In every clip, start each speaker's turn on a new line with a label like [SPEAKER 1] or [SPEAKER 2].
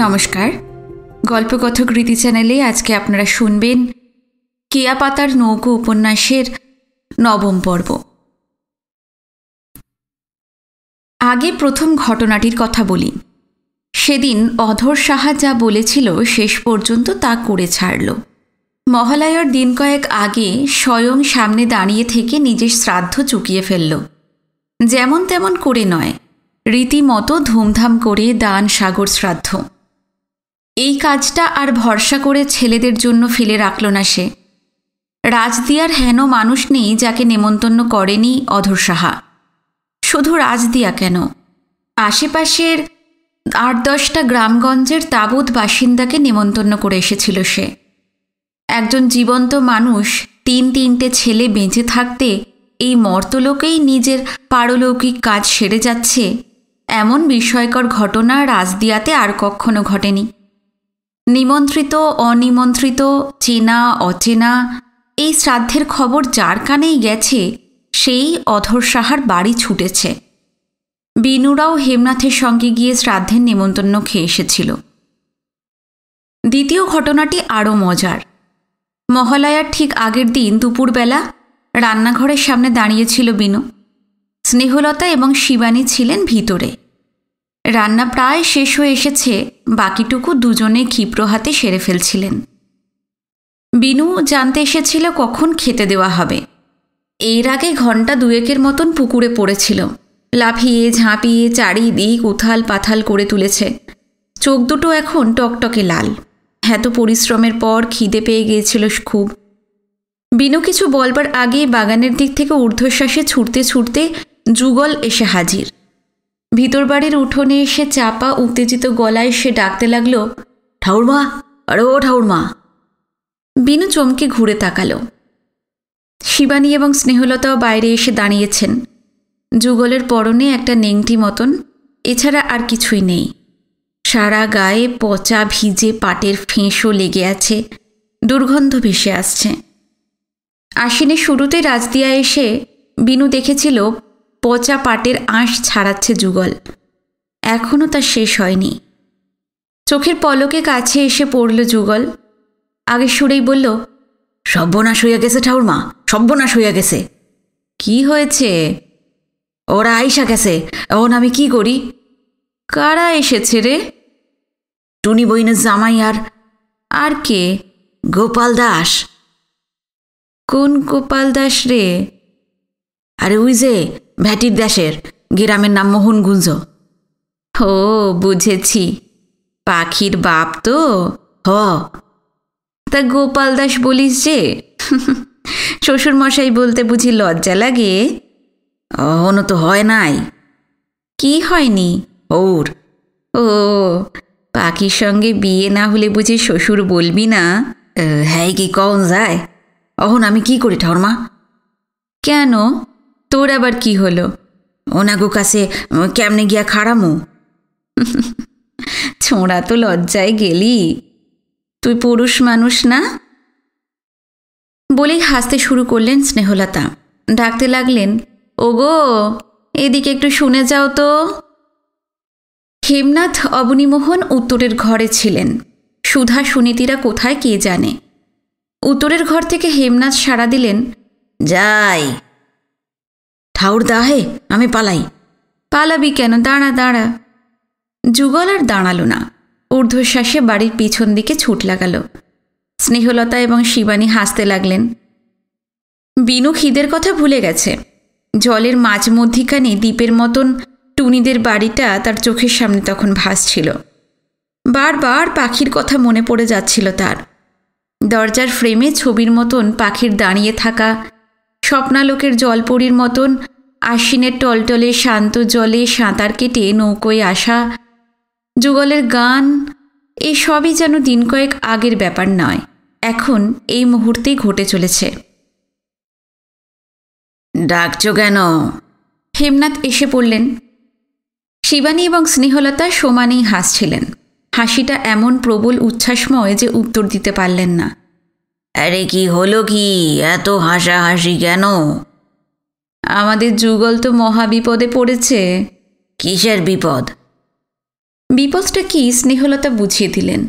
[SPEAKER 1] নমস্কার। গল্পকথক রীতি চ্যানেলে আজকে আপনারা শুনবেন কেয়া পাতার নৌকো উপন্যাসের নবম পর্ব। আগে প্রথম ঘটনাটির কথা বলি। সেদিন অধর সাহা যা বলেছিল শেষ পর্যন্ত তা করে ছাড়ল। মহালয়ার দিন কয়েক আগে স্বয়ং সামনে দাঁড়িয়ে থেকে নিজের শ্রাদ্ধ চুকিয়ে ফেলল। যেমন তেমন করে নয়, রীতিমতো ধুমধাম করে দান সাগর শ্রাদ্ধ। এই কাজটা আর ভরসা করে ছেলেদের জন্য ফেলে রাখল না সে। রাজদিয়ার হেন মানুষ নেই যাকে নেমন্তন্ন করেনি অধর সাহা। শুধু রাজদিয়া কেন, আশেপাশের ৮-১০টা গ্রামগঞ্জের তাবৎ বাসিন্দাকে নেমন্তন্ন করে এসেছিল সে। একজন জীবন্ত মানুষ ৩-৩টে ছেলে বেঁচে থাকতে এই মর্তলোকেই নিজের পারলৌকিক কাজ সেরে যাচ্ছে, এমন বিস্ময়কর ঘটনা রাজদিয়াতে আর কখনো ঘটেনি। নিমন্ত্রিত অনিমন্ত্রিত, চেনা অচেনা, এই শ্রাদ্ধের খবর যার কানেই গেছে সেই অধর সাহার বাড়ি ছুটেছে। বিনুরাও হেমনাথের সঙ্গে গিয়ে শ্রাদ্ধের নেমন্তন্ন খেয়ে এসেছিল। দ্বিতীয় ঘটনাটি আরও মজার। মহালয়ার ঠিক আগের দিন দুপুরবেলা রান্নাঘরের সামনে দাঁড়িয়েছিল বিনু। স্নেহলতা এবং শিবানী ছিলেন ভিতরে। রান্না প্রায় শেষ হয়ে এসেছে, বাকিটুকু দুজনে ক্ষিপ্র হাতে সেরে ফেলছিলেন। বিনু জানতে এসেছিল কখন খেতে দেওয়া হবে। এর আগে ঘণ্টা দুয়েকের মতন পুকুরে পড়েছিল, লাফিয়ে ঝাঁপিয়ে চারিদিক উথাল পাথাল করে তুলেছে। চোখ দুটো এখন টকটকে লাল। এত পরিশ্রমের পর খিদে পেয়ে গিয়েছিল খুব। বিনু কিছু বলবার আগে বাগানের দিক থেকে ঊর্ধ্বশ্বাসে ছুটতে ছুটতে যুগল এসে হাজির। ভিতর বাড়ির উঠোনে এসে চাপা উত্তেজিত গলায় সে ডাকতে লাগল, ঠাউরমা, আরে ও ঠাউরমা। বিনু চমকে ঘুরে তাকালো। শিবানী এবং স্নেহলতাও বাইরে এসে দাঁড়িয়েছেন। যুগলের পরনে একটা নেংটি মতন, এছাড়া আর কিছুই নেই। সারা গায়ে পচা ভিজে পাটের ফেঁসও লেগে আছে, দুর্গন্ধ ভেসে আসছে। আশ্বিনের শুরুতে রাজদিয়া এসে বিনু দেখেছিল পচা পাটের আঁশ ছাড়াচ্ছে যুগল। এখনও তা শেষ হয়নি। চোখের পলকে কাছে এসে পড়ল যুগল। আগের সুরেই বলল, সর্বনাশ হইয়া গেছে ঠাউরমা, সর্বনাশ হইয়া গেছে। কি হয়েছে? ওরা আইসা গেছে, এখন আমি কি করি? কারা এসেছে রে? টুনি বইনের জামাই আর কে? গোপাল দাস। কোন গোপাল দাস রে? আরে ওই যে ভ্যাটির দেশের, গ্রামের নাম মোহনগুঞ্জ। ও বুঝেছি, পাখির বাপ তো। হ, তা গোপাল দাস বলিস যে? শ্বশুরমশাই বলতে বুঝি লজ্জা লাগে? অহনো তো হয় নাই। কি হয়নি ওর? ও, পাখির সঙ্গে বিয়ে না হলে বুঝি শ্বশুর বলবি না? হ্যাঁ, কি কন যায়? অহন আমি কি করি ঠাউরমা? কেন, তোর আবার কি হলো? ওনাগো কাছে কেমনে গিয়া খাড়ামু? ছোঁড়া তো লজ্জায় গেলি, তুই পুরুষ মানুষ না? বলেই হাসতে শুরু করলেন স্নেহলতা। ডাকতে লাগলেন, ওগো এদিকে একটু শুনে যাও তো। হেমনাথ অবনীমোহন উত্তরের ঘরে ছিলেন। সুধা সুনীতিরা কোথায় কে জানে। উত্তরের ঘর থেকে হেমনাথ সাড়া দিলেন, যাই। ঠাউর দাহে, আমি পালাই। পালাবি কেন? দাঁড়া দাঁড়া। যুগল আর দাঁড়াল না, ঊর্ধ্বশ্বাসে বাড়ির পিছন দিকে ছুট লাগাল। স্নেহলতা এবং শিবানী হাসতে লাগলেন। বিনু খিদের কথা ভুলে গেছে। জলের মাঝ মধ্যিখানে দ্বীপের মতন টুনিদের বাড়িটা তার চোখের সামনে তখন ভাসছিল। বারবার পাখির কথা মনে পড়ে যাচ্ছিল তার। দরজার ফ্রেমে ছবির মতন পাখির দাঁড়িয়ে থাকা, স্বপ্নালোকের জলপরীর মতন আশ্বিনের টলটলে শান্ত জলে সাঁতার কেটে নৌকোয় আসা, যুগলের গান, এই সবই যেন দিন কয়েক আগের ব্যাপার নয়, এখন এই মুহূর্তেই ঘটে চলেছে। ডাকছো কেন? হেমনাথ এসে পড়লেন। শিবানী এবং স্নেহলতা সমানেই হাসছিলেন। হাসিটা এমন প্রবল উচ্ছ্বাসময় যে উত্তর দিতে পারলেন না। আরে কি হলো কি, এত হাসাহাসি কেন? আমাদের যুগল তো মহাবিপদে পড়েছে। কিসের বিপদ? বিপদটা কি স্নেহলতা বুঝিয়ে দিলেন।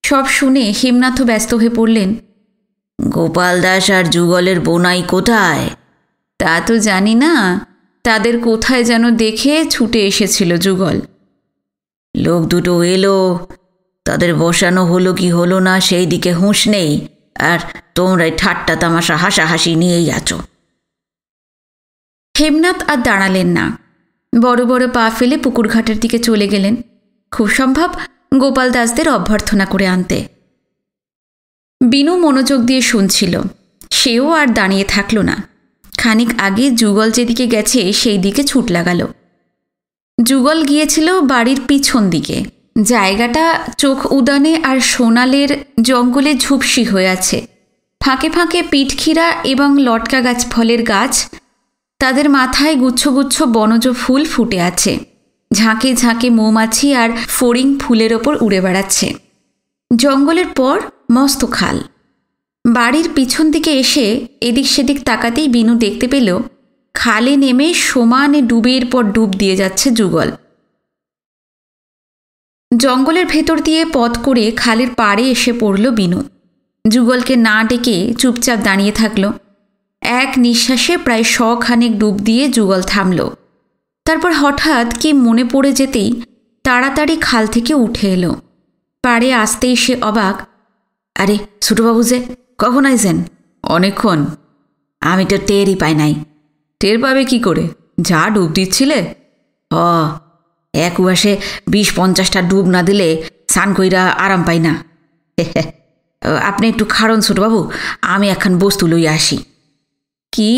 [SPEAKER 1] সব শুনে হেমনাথও ব্যস্ত হয়ে পড়লেন।
[SPEAKER 2] গোপাল দাস আর যুগলের বোনাই কোথায়?
[SPEAKER 1] তা তো জানি না, তাদের কোথায় যেন দেখে ছুটে এসেছিল যুগল।
[SPEAKER 2] লোক দুটো এলো, তাদের বসানো হলো কি হলো না সেই দিকে হুঁশ নেই, আর তোমরাই ঠাট্টা তামাশা হাসাহাসি নিয়েই আছো।
[SPEAKER 1] হেমনাথ আর দাঁড়ালেন না, বড় বড় পা ফেলে পুকুরঘাটের দিকে চলে গেলেন, খুব সম্ভব গোপাল দাসদের অভ্যর্থনা করে আনতে। বিনু মনোযোগ দিয়ে শুনছিল, সেও আর দাঁড়িয়ে থাকল না। খানিক আগে যুগল যেদিকে গেছে সেই দিকে ছুট লাগালো। যুগল গিয়েছিল বাড়ির পিছন দিকে। জায়গাটা চোখ উদানে আর সোনালের জঙ্গলে ঝুপসি হয়ে আছে। ফাঁকে ফাঁকে পিঠখিরা এবং লটকা গাছ ফলের গাছ, তাদের মাথায় গুচ্ছ গুচ্ছ বনজ ফুল ফুটে আছে। ঝাঁকে ঝাঁকে মৌমাছি আর ফড়িং ফুলের ওপর উড়ে বেড়াচ্ছে। জঙ্গলের পর মস্ত খাল। বাড়ির পিছন দিকে এসে এদিক সেদিক তাকাতেই বিনু দেখতে পেল খালে নেমে সমানে ডুবের পর ডুব দিয়ে যাচ্ছে যুগল। জঙ্গলের ভেতর দিয়ে পথ করে খালের পাড়ে এসে পড়ল বিনু। যুগলকে না ডেকে চুপচাপ দাঁড়িয়ে থাকল। এক নিঃশ্বাসে প্রায় 100 খানেক ডুব দিয়ে যুগল থামল। তারপর হঠাৎ কি মনে পড়ে যেতেই তাড়াতাড়ি খাল থেকে উঠে এলো। পাড়ে আসতেই সে অবাক।
[SPEAKER 2] আরে ছোটবাবু যে, কখন আইছেন?
[SPEAKER 1] অনেকক্ষণ।
[SPEAKER 2] আমি তো টেরই পাই নাই।
[SPEAKER 1] টের পাবে কি করে, যা ডুব দিচ্ছিলে।
[SPEAKER 2] এক উয়াসে 20-50টা ডুব না দিলে স্নান কইরা আরাম পাই না। আপনি একটু খাড়ন ছোটবাবু, আমি একখান বস্তু লইয়া আসি।
[SPEAKER 1] কি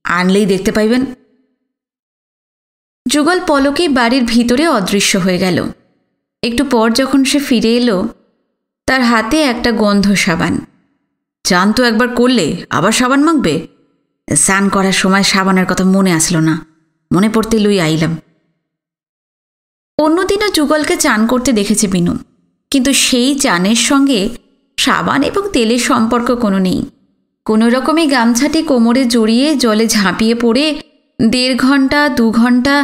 [SPEAKER 2] আনলেই দেখতে পাইবেন।
[SPEAKER 1] যুগল পলকে বাড়ির ভিতরে অদৃশ্য হয়ে গেল। একটু পর যখন সে ফিরে এলো, তার হাতে একটা গন্ধ সাবান।
[SPEAKER 2] চান তো একবার করলে আবার সাবান মাখবে? স্নান করার সময় সাবানের কথা মনে আসলো না, মনে পড়তে লই আইলাম।
[SPEAKER 1] অন্যদিনও যুগলকে চান করতে দেখেছে বিনু, কিন্তু সেই চানের সঙ্গে সাবান এবং তেলের সম্পর্ক কোনো নেই। কোনো রকমে গামছাটি কোমরে জড়িয়ে জলে ঝাঁপিয়ে পড়ে 1.5 ঘন্টা 2 ঘন্টা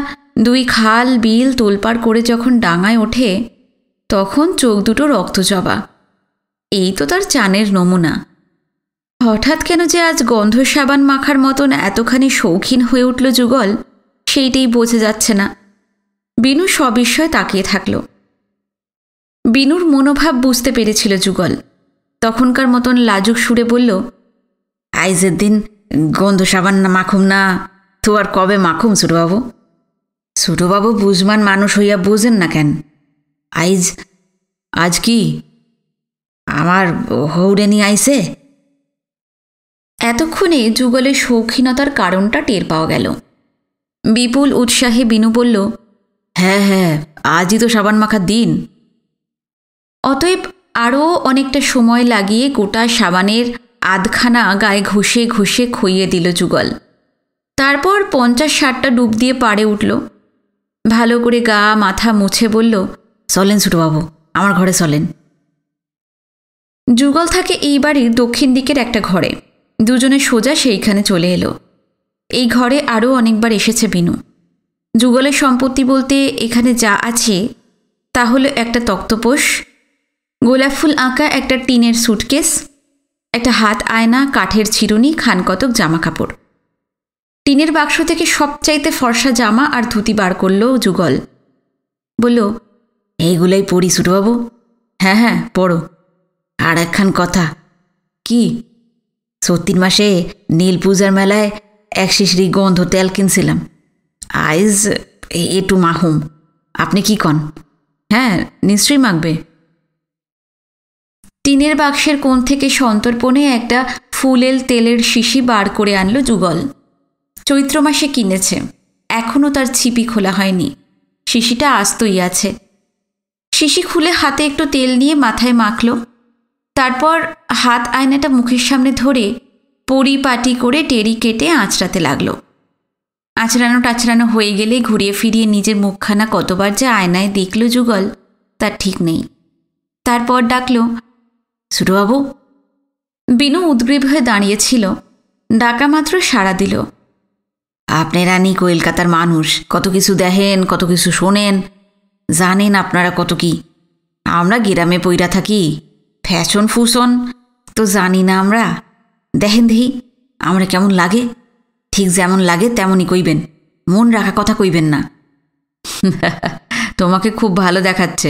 [SPEAKER 1] 2 খাল বিল তোলপাড় করে যখন ডাঙায় ওঠে, তখন চোখ দুটো রক্তজবা। এই তো তার চানের নমুনা। হঠাৎ কেন যে আজ গন্ধ সাবান মাখার মতন এতখানি শৌখিন হয়ে উঠল যুগল, সেইটাই বোঝা যাচ্ছে না। বিনু সবিস্ময়ে তাকিয়ে থাকল। বিনুর মনোভাব বুঝতে পেরেছিল যুগল। তখনকার মতন লাজুক সুরে বলল,
[SPEAKER 2] আইজের দিন গন্ধ সাবান না মাখুম না তো আর কবে মাখুম ছোটবাবু? ছোটবাবু বুঝমান মানুষ হইয়া বোঝেন না কেন? আজ কি আমার হৌরে নিয়ে আইছে?
[SPEAKER 1] এতক্ষণে যুগলের শৌখিনতার কারণটা টের পাওয়া গেল। বিপুল উৎসাহে বিনু বলল,
[SPEAKER 2] হ্যাঁ, আজই তো সাবান মাখার দিন।
[SPEAKER 1] অতএব আরও অনেকটা সময় লাগিয়ে গোটা সাবানের আধখানা গায়ে ঘষে ঘষে খুইয়ে দিল যুগল। তারপর 50-60টা ডুব দিয়ে পাড়ে উঠল। ভালো করে গা মাথা মুছে বলল,
[SPEAKER 2] চলেন ছোটবাবু, আমার ঘরে চলেন।
[SPEAKER 1] যুগল থাকে এই বাড়ির দক্ষিণ দিকের একটা ঘরে। দুজনে সোজা সেইখানে চলে এলো। এই ঘরে আরও অনেকবার এসেছে বিনু। যুগলের সম্পত্তি বলতে এখানে যা আছে তা হলো একটা তক্তপোষ, গোলাপ ফুল আঁকা একটা টিনের সুটকেস, একটা হাত আয়না, কাঠের চিরুনি, খানকতক জামা কাপড়। টিনের বাক্স থেকে সবচাইতে ফর্সা জামা আর ধুতি বার করল যুগল। বলল,
[SPEAKER 2] এইগুলোই পড়ি ছোটবাবু।
[SPEAKER 1] হ্যাঁ পড়ো।
[SPEAKER 2] আর একখান কথা।
[SPEAKER 1] কি?
[SPEAKER 2] 34 মাসে নীল পূজার মেলায় 1 শিশিরি গন্ধ তেল কিনছিলাম। আইজ একটু মাহুম, আপনি কি কন?
[SPEAKER 1] হ্যাঁ, নিশ্চয়ই মাখবে। টিনের বাক্সের কোণ থেকে সন্তর্পণে একটা ফুলেল তেলের শিশি বার করে আনলো যুগল। চৈত্র মাসে কিনেছে, এখনও তার ছিপি খোলা হয়নি। শিশিটা আস্তই আছে। শিশি খুলে হাতে একটু তেল নিয়ে মাথায় মাখল। তারপর হাত আয়নাটা মুখের সামনে ধরে পরিপাটি করে টেরি কেটে আঁচড়াতে লাগলো। আঁচড়ানো টাচড়ানো হয়ে গেলে ঘুরিয়ে ফিরিয়ে নিজের মুখখানা কতবার যে আয়নায় দেখল যুগল তার ঠিক নেই। তারপর ডাকল,
[SPEAKER 2] ছোটবাবু।
[SPEAKER 1] বিনু উদ্গ্রীব হয়ে দাঁড়িয়েছিল। ডাকা মাত্র সাড়া দিল।
[SPEAKER 2] আপনি রানী কলকাতার মানুষ, কত কিছু দেখেন, কত কিছু শোনেন। জানেন আপনারা কত কি। আমরা গ্রামে পইরা থাকি, ফ্যাশন ফুশন তো জানি না আমরা। দেখেন দেখি আমরা কেমন লাগে, ঠিক যেমন লাগে তেমনই কইবেন, মন রাখা কথা কইবেন না।
[SPEAKER 1] তোমাকে খুব ভালো দেখাচ্ছে।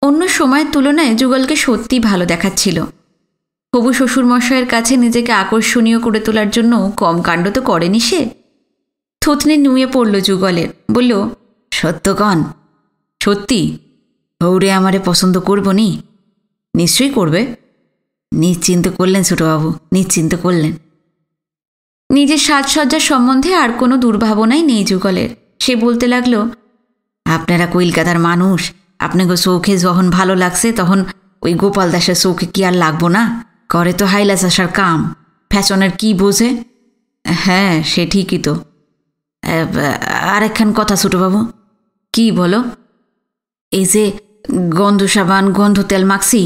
[SPEAKER 1] অন্য সময়ের তুলনায় যুগলকে সত্যি ভালো দেখাচ্ছিল। হবু শ্বশুরমশাইয়ের কাছে নিজেকে আকর্ষণীয় করে তোলার জন্য কম কাণ্ড তো করেনি সে। থুতনি নুয়ে পড়ল যুগলের, বলল,
[SPEAKER 2] সত্য কন, সত্যি হৌরে আমারে পছন্দ করব নি? নিশ্চয়ই করবে। নিশ্চিন্ত করলেন ছোটবাবু, নিশ্চিন্ত করলেন।
[SPEAKER 1] নিজের সাজসজ্জার সম্বন্ধে আর কোনো দুর্ভাবনাই নেই যুগলের। সে বলতে লাগলো,
[SPEAKER 2] আপনারা কলকাতার মানুষ, আপনাকে চৌখে যখন ভালো লাগছে তখন ওই গোপাল দাসের চৌখে কি আর লাগবো না? করে তো হাইলাস আসার কাম, ফ্যাশনের কি বোঝে?
[SPEAKER 1] হ্যাঁ, সে ঠিকই তো।
[SPEAKER 2] আরেকখান কথা ছোটবাবু।
[SPEAKER 1] কি বলো?
[SPEAKER 2] এই যে গন্ধ সাবান, গন্ধ তেল মাখছি,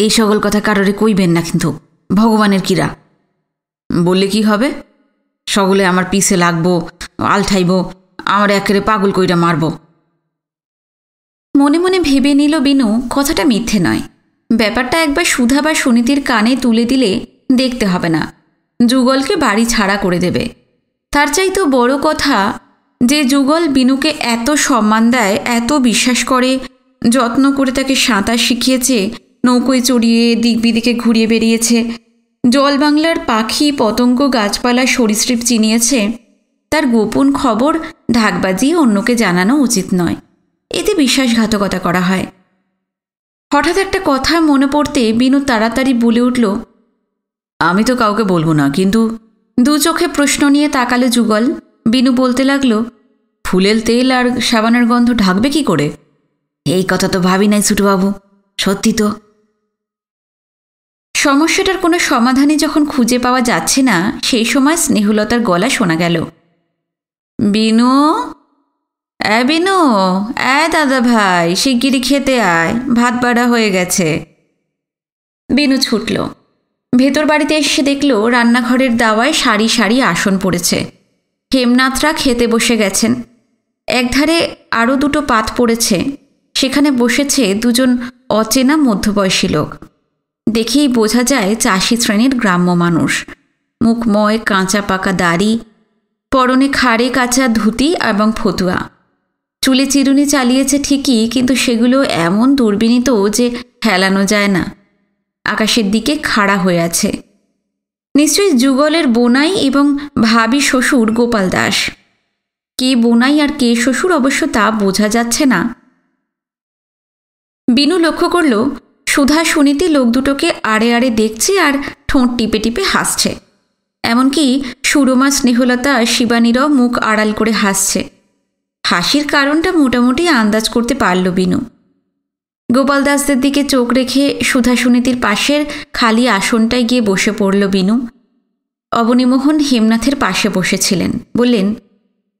[SPEAKER 2] এই সকল কথা কারোরে কইবেন না কিন্তু, ভগবানের কিরা।
[SPEAKER 1] বললে কি হবে?
[SPEAKER 2] সকলে আমার পিছে লাগবো, আলঠাইব, আমার একেবারে পাগল কইরা মারব।
[SPEAKER 1] মনে মনে ভেবে নিল বিনু কথাটা মিথ্যে নয়। ব্যাপারটা একবার সুধা বা সুনীতির কানে তুলে দিলে দেখতে হবে না, যুগলকে বাড়ি ছাড়া করে দেবে। তার চাইতেও বড় কথা যে যুগল বিনুকে এত সম্মান দেয়, এত বিশ্বাস করে, যত্ন করে তাকে সাঁতার শিখিয়েছে, নৌকোয় চড়িয়ে দিক বিদিকে ঘুরিয়ে বেরিয়েছে, জল বাংলার পাখি পতঙ্গ গাছপালা সরীসৃপ চিনিয়েছে, তার গোপন খবর ঢাক বাজিয়ে অন্যকে জানানো উচিত নয়। এতে বিশ্বাসঘাতকতা করা হয়। হঠাৎ একটা কথা মনে পড়তে বিনু তাড়াতাড়ি বলে উঠল,
[SPEAKER 2] আমি তো কাউকে বলবো না, কিন্তু।
[SPEAKER 1] দু চোখে প্রশ্ন নিয়ে তাকালো যুগল। বিনু বলতে লাগলো, ফুলের তেল আর সাবানের গন্ধ ঢাকবে কি করে?
[SPEAKER 2] এই কথা তো ভাবি নাই ছোটবাবু, সত্যি তো।
[SPEAKER 1] সমস্যাটার কোনো সমাধানই যখন খুঁজে পাওয়া যাচ্ছে না, সেই সময় স্নেহলতার গলা শোনা গেল, বিনু, বিনু, দাদা ভাই, শিগগিরি খেতে আয়, ভাত বাড়া হয়ে গেছে। বিনু ছুটল। ভেতর বাড়িতে এসে দেখল রান্নাঘরের দাওয়ায় সারি সারি আসন পড়েছে। হেমনাথরা খেতে বসে গেছেন। একধারে আরও দুটো পাত পড়েছে, সেখানে বসেছে দুজন অচেনা মধ্যবয়সী লোক। দেখেই বোঝা যায় চাষি শ্রেণীর গ্রাম্য মানুষ। মুখময়, কাঁচা পাকা দাড়ি, পরনে খাড়ে কাঁচা ধুতি এবং ফতুয়া। চুলে চিরুনি চালিয়েছে ঠিকই, কিন্তু সেগুলো এমন দুর্বিনীত যে হেলানো যায় না। আকাশের দিকে খাড়া হয়ে আছে। নিশ্চয়ই যুগলের বোনাই এবং ভাবি শ্বশুর গোপাল দাস। কে বোনাই আর কে শ্বশুর অবশ্য তা বোঝা যাচ্ছে না। বিনু লক্ষ্য করল সুধা সুনীতি লোক দুটোকে আড়ে আড়ে দেখছে আর ঠোঁট টিপে টিপে হাসছে। এমনকি সুরমা, স্নেহলতা, শিবানীরাও মুখ আড়াল করে হাসছে। হাসির কারণটা মোটামুটি আন্দাজ করতে পারল বিনু। গোপাল দাসদের দিকে চোখ রেখে সুধা সুনীতির পাশের খালি আসনটায় গিয়ে বসে পড়ল বিনু। অবনীমোহন হেমনাথের পাশে বসেছিলেন। বললেন,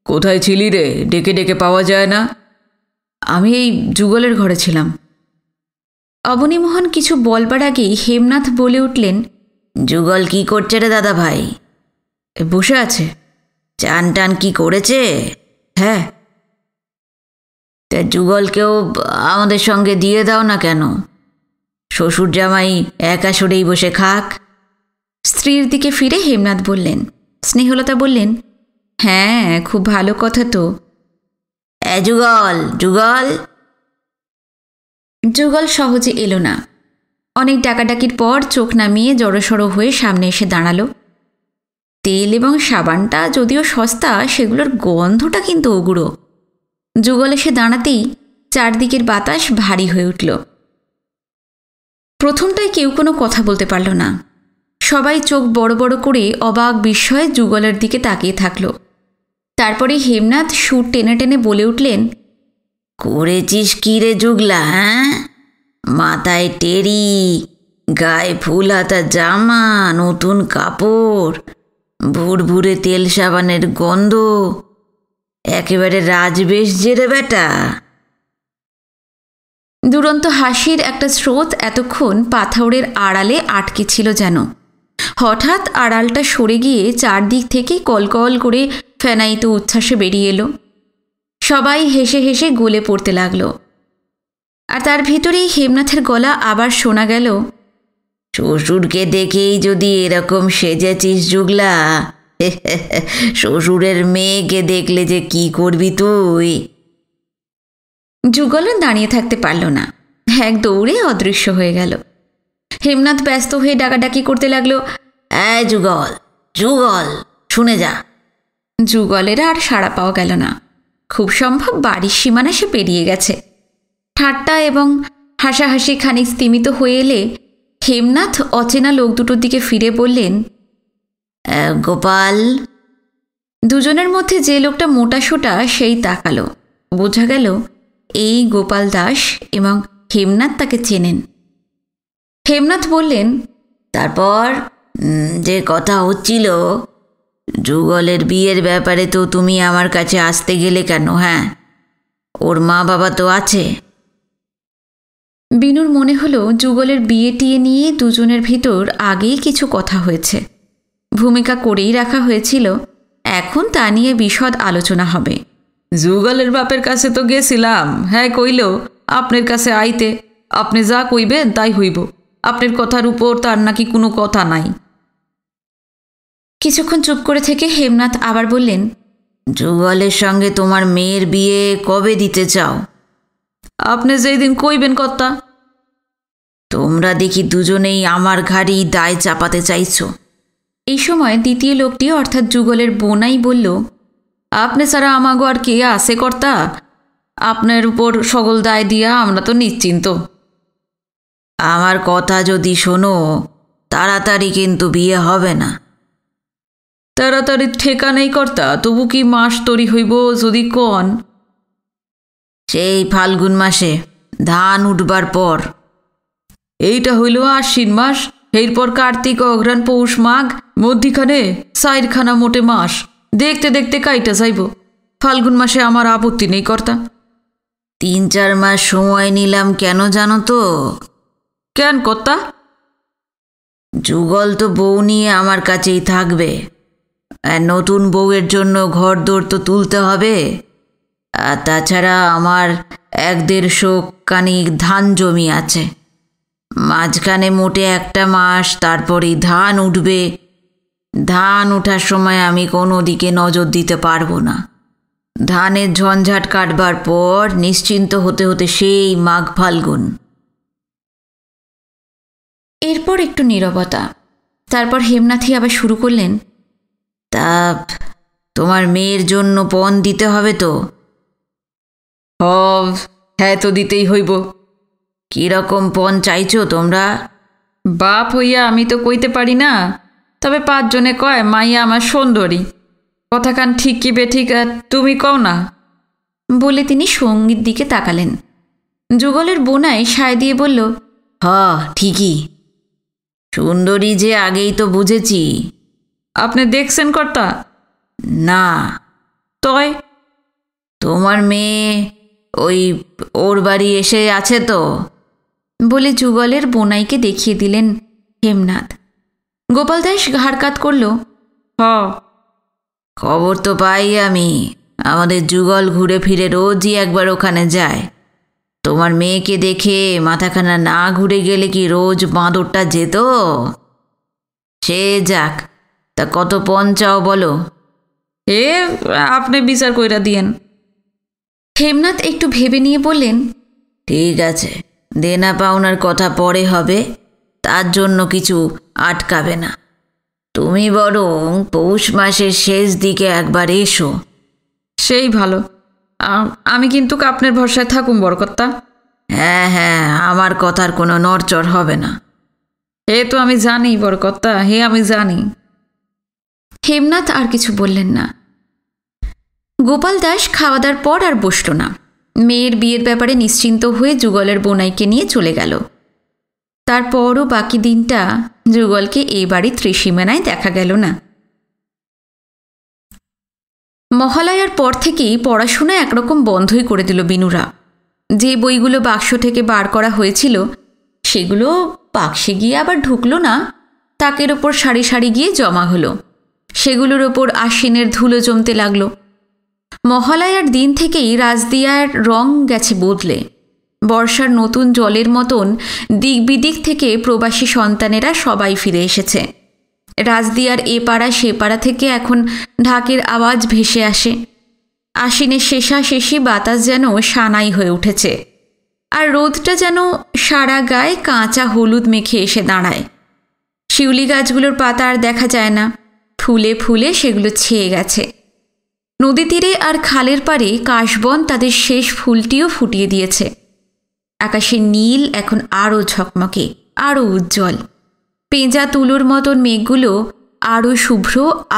[SPEAKER 2] কোথায় ছিলি রে? ডেকে ডেকে পাওয়া যায় না।
[SPEAKER 1] আমি এই যুগলের ঘরে ছিলাম। অবনীমোহন কিছু বলবার আগেই হেমনাথ বলে উঠলেন,
[SPEAKER 2] যুগল কি করছে রে দাদা ভাই?
[SPEAKER 1] বসে আছে।
[SPEAKER 2] চান টান কি করেছে?
[SPEAKER 1] হ্যাঁ।
[SPEAKER 2] তা যুগলকেও আমাদের সঙ্গে দিয়ে দাও না কেন? শ্বশুর জামাই একা সরেই বসে খাক।
[SPEAKER 1] স্ত্রীর দিকে ফিরে হেমনাথ বললেন। স্নেহলতা বললেন, হ্যাঁ, খুব ভালো কথা তো।
[SPEAKER 2] যুগল, যুগল।
[SPEAKER 1] যুগল সহজে এলো না। অনেক ডাকাডাকির পর চোখ নামিয়ে জড়সড় হয়ে সামনে এসে দাঁড়ালো। তেল এবং সাবানটা যদিও সস্তা, সেগুলোর গন্ধটা কিন্তু উগ্র। যুগল এসে দাঁড়াতেই চারদিকের বাতাস ভারী হয়ে উঠল। প্রথমটায় কেউ কোনো কথা বলতে পারল না। সবাই চোখ বড় বড় করে অবাক বিস্ময়ে যুগলের দিকে তাকিয়ে থাকল। তারপরে হেমনাথ সুর টেনে টেনে বলে উঠলেন,
[SPEAKER 2] করেছিস কি রে যুগলা? হ্যাঁ, মাথায় টেরি, গায়ে ফুল হাতা জামা, নতুন কাপড়, ভুরভুরে তেল সাবানের গন্ধ, একেবারে রাজবেশ যে রে বেটা।
[SPEAKER 1] দুরন্ত হাসির একটা স্রোত এতক্ষণ পাথরের আড়ালে আটকে ছিল যেন। হঠাৎ আড়ালটা সরে গিয়ে চারদিক থেকে কলকল করে ফেনায়িত উচ্ছ্বাসে বেরিয়ে এলো। সবাই হেসে হেসে গলে পড়তে লাগলো। আর তার ভিতরেই হেমনাথের গলা আবার শোনা গেল,
[SPEAKER 2] শ্বশুরকে দেখেই যদি এরকম সেজেছিস যুগলা, শ্বশুরের মেয়েকে দেখলে যে কি করবি তুই।
[SPEAKER 1] যুগল দাঁড়িয়ে থাকতে পারল না, এক দৌড়ে অদৃশ্য হয়ে গেল। হেমনাথ ব্যস্ত হয়ে ডাকাডাকি করতে লাগলো,
[SPEAKER 2] যুগল, যুগল, শুনে যা।
[SPEAKER 1] যুগলের আর সাড়া পাওয়া গেল না। খুব সম্ভব বাড়ির সীমানা সে পেরিয়ে গেছে। ঠাট্টা এবং হাসাহাসি খানিক স্তিমিত হয়ে এলে হেমনাথ অচেনা লোক দুটোর দিকে ফিরে বললেন,
[SPEAKER 2] গোপাল।
[SPEAKER 1] দুজনের মধ্যে যে লোকটা মোটাসোটা সেই তাকালো। বোঝা গেল এই গোপাল দাস এবং হেমনাথ তাকে চেনেন। হেমনাথ বললেন,
[SPEAKER 2] তারপর যে কথা হচ্ছিল, যুগলের বিয়ের ব্যাপারে তো তুমি আমার কাছে আসতে গেলে কেন? হ্যাঁ, ওর মা বাবা তো আছে।
[SPEAKER 1] বিনুর মনে হলো যুগলের বিয়ে টিয়ে নিয়ে দুজনের ভিতর আগেই কিছু কথা হয়েছে, ভূমিকা করেই রাখা হয়েছিল। এখন তা নিয়ে বিশদ আলোচনা হবে।
[SPEAKER 3] যুগলের বাপের কাছে তো গেছিলাম, হ্যাঁ কইল আপনার কাছে আইতে, আপনি যা কইবেন তাই হইব, আপনার কথার উপর তার নাকি কোনো কথা নাই।
[SPEAKER 1] কিছুক্ষণ চুপ করে থেকে হেমনাথ আবার বললেন,
[SPEAKER 2] যুগলের সঙ্গে তোমার মেয়ের বিয়ে কবে দিতে চাও?
[SPEAKER 3] আপনি যেই দিন কইবেন কর্তা।
[SPEAKER 2] তোমরা দেখি দুজনেই আমার ঘাড়ি দায় চাপাতে চাইছো।
[SPEAKER 1] এই সময় দ্বিতীয় লোকটি অর্থাৎ যুগলের বোনাই বলল,
[SPEAKER 3] আপনি ছাড়া আমাগো আর কে আছে কর্তা? আপনার উপর সকল দায় দিয়া আমরা তো নিশ্চিন্ত।
[SPEAKER 2] আমার কথা যদি শোনো, তাড়াতাড়ি কিন্তু বিয়ে হবে না।
[SPEAKER 3] তাড়াতাড়ি ঠেকা নেই কর্তা, তবু কি মাস তরি হইব যদি কন?
[SPEAKER 2] সেই ফাল্গুন মাসে, ধান উঠবার পর।
[SPEAKER 3] এইটা হইল আশ্বিন মাস, এরপর কার্তিক, অঘ্রাণ, পৌষ, মাঘ, মধ্যিখানে 4খানা মোটে মাস। দেখতে দেখতে কাইটা যাইব। ফাল্গুন মাসে আমার আপত্তি নেই কর্তা।
[SPEAKER 2] 3-4 মাস সময় নিলাম কেন জানো তো?
[SPEAKER 3] কেন কর্তা?
[SPEAKER 2] যুগল তো বউ নিয়ে আমার কাছেই থাকবে, আর নতুন বউয়ের জন্য ঘরদোর তো তুলতে হবে। আর তাছাড়া আমার 1-1.5 কানিক ধান জমি আছে। মাঝখানে মোটে 1 মাস, তারপরেই ধান উঠবে। ধান ওঠার সময় আমি কোনো দিকে নজর দিতে পারবো না। ধানের ঝঞ্ঝাট কাটবার পর নিশ্চিন্ত হতে হতে সেই মাঘ ফাল্গুন।
[SPEAKER 1] এরপর একটু নীরবতা। তারপর হেমনাথই আবার শুরু করলেন,
[SPEAKER 2] তা তোমার মেয়ের জন্য পণ দিতে হবে তো?
[SPEAKER 3] হ্যাঁ তো দিতেই হইব।
[SPEAKER 2] কীরকম পণ চাইছো তোমরা?
[SPEAKER 3] বাপ হইয়া আমি তো কইতে পারি না, তবে 5 জনে কয় মাইয়া আমার সুন্দরী। কথাখান ঠিক কি বেঠিক তুমি কও না?
[SPEAKER 1] বলে তিনি সঙ্গীর দিকে তাকালেন। যুগলের বোনাই সায় দিয়ে বলল,
[SPEAKER 2] ঠিকই, সুন্দরী যে আগেই তো বুঝেছি।
[SPEAKER 3] আপনি দেখছেন কর্তা?
[SPEAKER 2] না।
[SPEAKER 3] তয়
[SPEAKER 2] তোমার মেয়ে ওর বাড়ি এসে আছে তো?
[SPEAKER 1] বলে যুগলের বোনাইকে দেখিয়ে দিলেন হেমনাথ। গোপাল দাস ঘাড় কাত করল,
[SPEAKER 2] খবর তো পাই আমি। আমাদের যুগল ঘুরে ফিরে রোজই একবার ওখানে যায়। তোমার মেয়েকে দেখে মাথাখানা না ঘুরে গেলে কি রোজ বাঁদরটা যেত? সে যাক, তা কত পণ চাও বলো?
[SPEAKER 3] আপনি বিচার কইরা দিয়েন।
[SPEAKER 1] হেমনাথ একটু ভেবে নিয়ে বললেন,
[SPEAKER 2] ঠিক আছে, দেনা পাওনার কথা পরে হবে, তার জন্য কিছু আটকাবে না। তুমি বরং পৌষ মাসের শেষ দিকে একবার এসো।
[SPEAKER 3] সেই ভালো। আমি কিন্তু আপনার ভরসায় থাকুম বরকর্তা।
[SPEAKER 2] হ্যাঁ, আমার কথার কোনো নড়চড় হবে না।
[SPEAKER 3] তো আমি জানি বরকর্তা, আমি জানি।
[SPEAKER 1] হেমনাথ আর কিছু বললেন না। গোপাল দাস খাওয়া দাওয়ার পর আর বসল না। মেয়ের বিয়ের ব্যাপারে নিশ্চিন্ত হয়ে যুগলের বোনাইকে নিয়ে চলে গেল। তারপরও বাকি দিনটা যুগলকে এই বাড়ির ত্রিসীমানায় দেখা গেল না। মহালয়ার পর থেকেই পড়াশোনা একরকম বন্ধই করে দিল বিনুরা। যে বইগুলো বাক্স থেকে বার করা হয়েছিল সেগুলো বাক্সে গিয়ে আবার ঢুকলো না, তাকের ওপর সারি সারি গিয়ে জমা হলো। সেগুলোর ওপর আশ্বিনের ধুলো জমতে লাগলো। মহালয়ার দিন থেকেই রাজদিয়ার রং গেছে বদলে। বর্ষার নতুন জলের মতন দিক বিদিক থেকে প্রবাসী সন্তানেরা সবাই ফিরে এসেছে। রাজদিয়ার এ পাড়া সে পাড়া থেকে এখন ঢাকের আওয়াজ ভেসে আসে। আশ্বিনের শেষাশেষি বাতাস যেন সানাই হয়ে উঠেছে, আর রোদটা যেন সারা গায়ে কাঁচা হলুদ মেখে এসে দাঁড়ায়। শিউলি গাছগুলোর পাতা আর দেখা যায় না, ফুলে ফুলে সেগুলো ছেয়ে গেছে। নদী তীরে আর খালের পাড়ে কাশবন তাদের শেষ ফুলটিও ফুটিয়ে দিয়েছে। আকাশের নীল এখন আরও ঝকমকে, আরও উজ্জ্বল। পেঁজা তুলোর মতন মেঘগুলো আরও শুভ্র,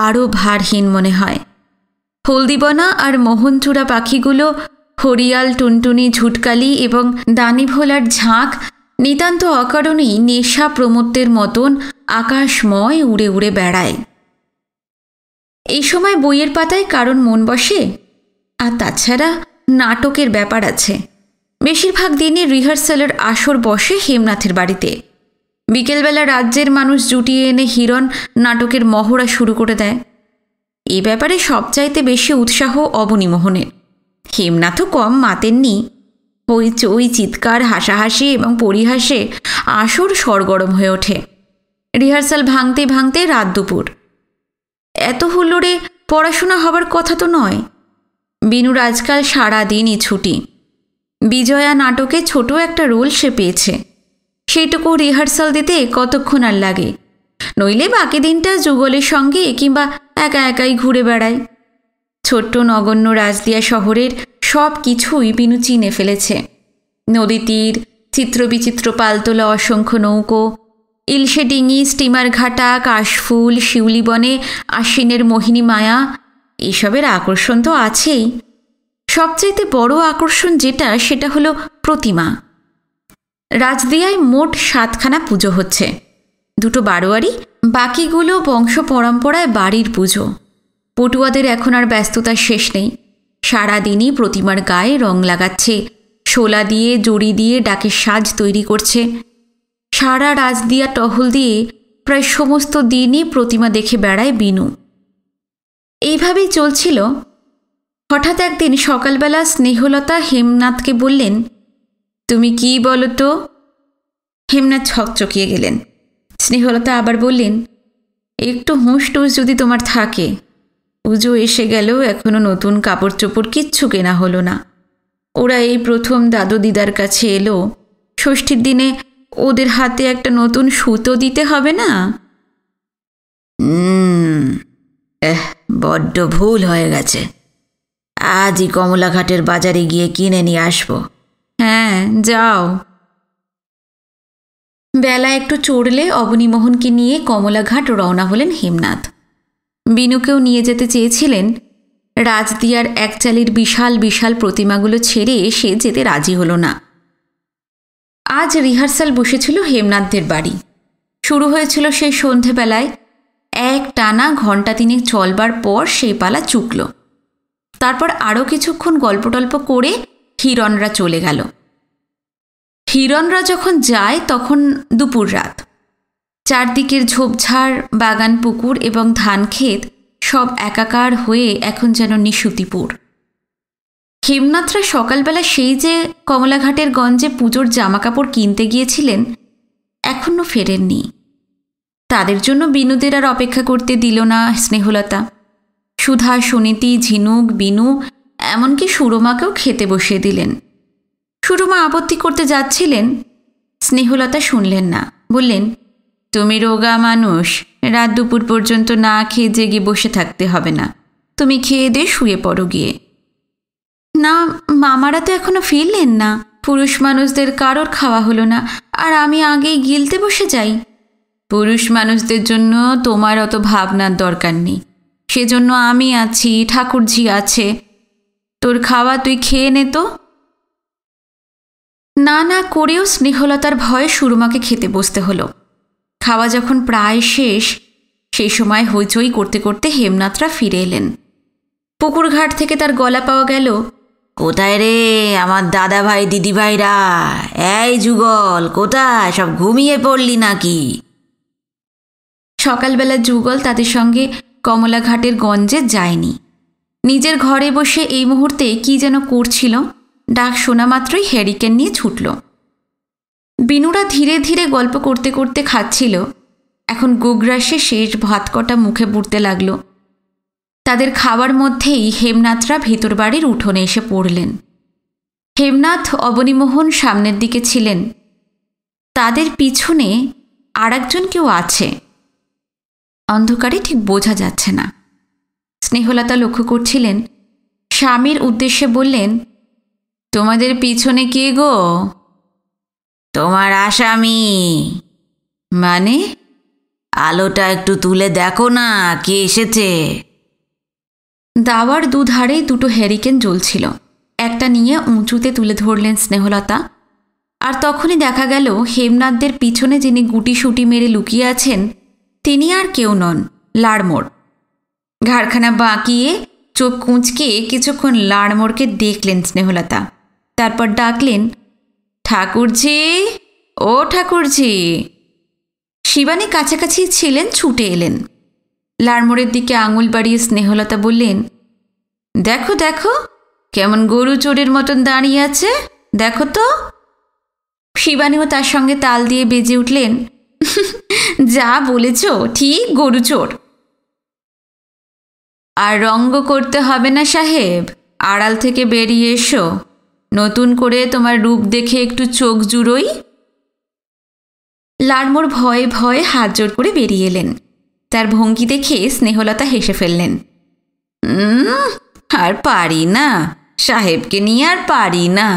[SPEAKER 1] আরও ভারহীন মনে হয়। হলদিবনা আর মোহনচূড়া পাখিগুলো হরিয়াল, টুনটুনি, ঝুটকালি এবং দানিভোলার ঝাঁক নিতান্ত অকারণেই নেশা প্রমত্তের মতন আকাশময় উড়ে উড়ে বেড়ায়। এই সময় বইয়ের পাতায় কারণ মন বসে, আর তাছাড়া নাটকের ব্যাপার আছে। বেশিরভাগ দিনই রিহার্সালের আসর বসে হেমনাথের বাড়িতে। বিকেলবেলা রাজ্যের মানুষ জুটিয়ে এনে হিরণ নাটকের মহড়া শুরু করে দেয়। এ ব্যাপারে সবচাইতে বেশি উৎসাহ অবনীমোহনের। হেমনাথও কম মাতেননি। হইচই, চিৎকার, হাসাহাসি এবং পরিহাসে আসর সরগরম হয়ে ওঠে। রিহার্সাল ভাঙতে ভাঙতে রাত দুপুর। এত হুল্লোড়ে পড়াশোনা হবার কথা তো নয়। বিনুর আজকাল সারাদিনই ছুটি। বিজয়া নাটকে ছোট একটা রোল সে পেয়েছে, সেইটুকু রিহার্সাল দিতে কতক্ষণ আর লাগে। নইলে বাকি দিনটা যুগলের সঙ্গে কিংবা একা একাই ঘুরে বেড়ায়। ছোট্ট নগণ্য রাজদিয়া শহরের সব কিছুই বিনু চিনে ফেলেছে। নদী তীর, চিত্রবিচিত্র পালতোলা অসংখ্য নৌকো, ইলশে ডিঙি, স্টিমার ঘাটা, কাশফুল, শিউলি বনে আশ্বিনের মোহিনী মায়া, এসবের আকর্ষণ তো আছেই। সবচাইতে বড় আকর্ষণ যেটা, সেটা হলো প্রতিমা। রাজদিয়ায় মোট 7খানা পুজো হচ্ছে, 2টো বারোয়ারি, বাকিগুলো বংশ পরম্পরায় বাড়ির পুজো। পটুয়াদের এখন আর ব্যস্ততার শেষ নেই। সারাদিনই প্রতিমার গায়ে রং লাগাচ্ছে, শোলা দিয়ে, জড়ি দিয়ে ডাকের সাজ তৈরি করছে। সারা রাজদিয়া টহল দিয়ে প্রায় সমস্ত দিনই প্রতিমা দেখে বেড়ায় বিনু। এইভাবেই চলছিল। হঠাৎ একদিন সকালবেলা স্নেহলতা হেমনাথকে বললেন, তুমি কি বলো তো? হেমনাথ ছকচকিয়ে গেলেন। স্নেহলতা আবার বললেন, একটু হুঁশ টুস যদি তোমার থাকে। পুজো এসে গেল, এখনো নতুন কাপড় চোপড় কিচ্ছু কেনা হলো না। ওরা এই প্রথম দাদু দিদার কাছে এলো। ষষ্ঠীর দিনে ওদের হাতে একটা নতুন সুতো দিতে হবে না?
[SPEAKER 2] বড্ড ভুল হয়ে গেছে। আজই কমলাঘাটের বাজারে গিয়ে কিনে নিয়ে আসবো।
[SPEAKER 1] হ্যাঁ, যাও। বেলা একটু চড়লে অবনীমোহনকে নিয়ে কমলাঘাট রওনা হলেন হেমনাথ। বিনুকেও নিয়ে যেতে চেয়েছিলেন। রাজদিয়ার একচালির বিশাল বিশাল প্রতিমাগুলো ছেড়ে সে যেতে রাজি হলো না। আজ রিহার্সাল বসেছিল হেমনাথদের বাড়ি। শুরু হয়েছিল সেই সন্ধেবেলায়। এক টানা ঘণ্টা 3 চলবার পর সেই পালা চুকল। তারপর আরও কিছুক্ষণ গল্পটল্প করে হিরণরা চলে গেল। হিরণরা যখন যায় তখন দুপুর রাত। চারদিকের ঝোপঝাড়, বাগান, পুকুর এবং ধানক্ষেত সব একাকার হয়ে এখন যেন নিশুতিপুর। হেমনাথরা সকালবেলা সেই যে কমলাঘাটের গঞ্জে পুজোর জামাকাপড় কিনতে গিয়েছিলেন, এখনও ফেরেননি। তাদের জন্য বিনুদের আর অপেক্ষা করতে দিল না স্নেহলতা। সুধা, সুনীতি, ঝিনুক, বিনু, এমনকি সুরমাকেও খেতে বসিয়ে দিলেন। সুরমা আপত্তি করতে যাচ্ছিলেন, স্নেহলতা শুনলেন না। বললেন, তুমি রোগা মানুষ, রাত দুপুর পর্যন্ত না খেয়ে জেগে বসে থাকতে হবে না। তুমি খেয়ে দিয়ে শুয়ে পড়ো গিয়ে। না, মামারা তো এখনো ফিরলেন না। পুরুষ মানুষদের কারোর খাওয়া হলো না, আর আমি আগেই গিলতে বসে যাই। পুরুষ মানুষদের জন্য তোমার অত ভাবনার দরকার নেই। সেজন্য আমি আছি, ঠাকুরঝি আছে। তোর খাওয়া তুই খেয়ে নে তো। না না করেও স্নেহলতার ভয়ে সুরমাকে খেতে বসতে হলো। খাওয়া যখন প্রায় শেষ, সেই সময় হইচই করতে করতে হেমনাথরা ফিরে এলেন। পুকুরঘাট থেকে তার গলা পাওয়া গেল,
[SPEAKER 2] কোথায় রে আমার দাদা ভাই দিদি ভাইরা? এই যুগল, কোথায়? সব ঘুমিয়ে পড়লি নাকি?
[SPEAKER 1] সকালবেলা যুগল তাদের সঙ্গে কমলাঘাটের গঞ্জে যায়নি। নিজের ঘরে বসে এই মুহূর্তে কি যেন করছিল, ডাক শোনা মাত্রই হ্যারিকেন নিয়ে ছুটল। বিনুরা ধীরে ধীরে গল্প করতে করতে খাচ্ছিল। এখন গোগ্রাসে শেষ ভাত কটা মুখে পুড়তে লাগল। তাদের খাওয়ার মধ্যেই হেমনাথরা ভেতর বাড়ির উঠোনে এসে পড়লেন। হেমনাথ, অবনীমোহন সামনের দিকে ছিলেন। তাদের পিছনে আর একজন কেউ আছে, অন্ধকারে ঠিক বোঝা যাচ্ছে না। স্নেহলতা লক্ষ্য করছিলেন। স্বামীর উদ্দেশ্যে বললেন, তোমাদের পিছনে কে গো?
[SPEAKER 2] তোমার আসামি।
[SPEAKER 1] মানে?
[SPEAKER 2] আলোটা একটু তুলে দেখো না, কে এসেছে।
[SPEAKER 1] দাওয়ার দুধারেই দুটো হ্যারিকেন জ্বলছিল। একটা নিয়ে উঁচুতে তুলে ধরলেন স্নেহলতা। আর তখনই দেখা গেল হেমনাথদের পিছনে যিনি গুটিসুটি মেরে লুকিয়ে আছেন তিনি আর কেউ নন, লাড়মোড়। ঘাড়খানা বাঁকিয়ে চোখ কুঁচকে কিছুক্ষণ লাড়মোড়কে দেখলেন স্নেহলতা। তারপর ডাকলেন, ঠাকুরজি, ও ঠাকুরজি। শিবানী কাছাকাছি ছিলেন, ছুটে এলেন। লাড়মোড়ের দিকে আঙুল বাড়িয়ে স্নেহলতা বললেন, দেখো দেখো, কেমন গরু চোরের মতন দাঁড়িয়ে আছে, দেখো তো। শিবানীও তার সঙ্গে তাল দিয়ে বেজে উঠলেন, যা বলেছ, ঠিক গরু চোর। আর রঙ্গ করতে হবে না সাহেব, আড়াল থেকে বেরিয়ে এসো, নতুন করে তোমার রূপ দেখে একটু চোখ জুড়োই। লাড়মোড় ভয়ে ভয়ে হাত জোড় করে বেরিয়ে এলেন। তার ভঙ্গি দেখে স্নেহলতা হেসে ফেললেন। আর পারি না, সাহেবকে নিয়ে আর পারি না।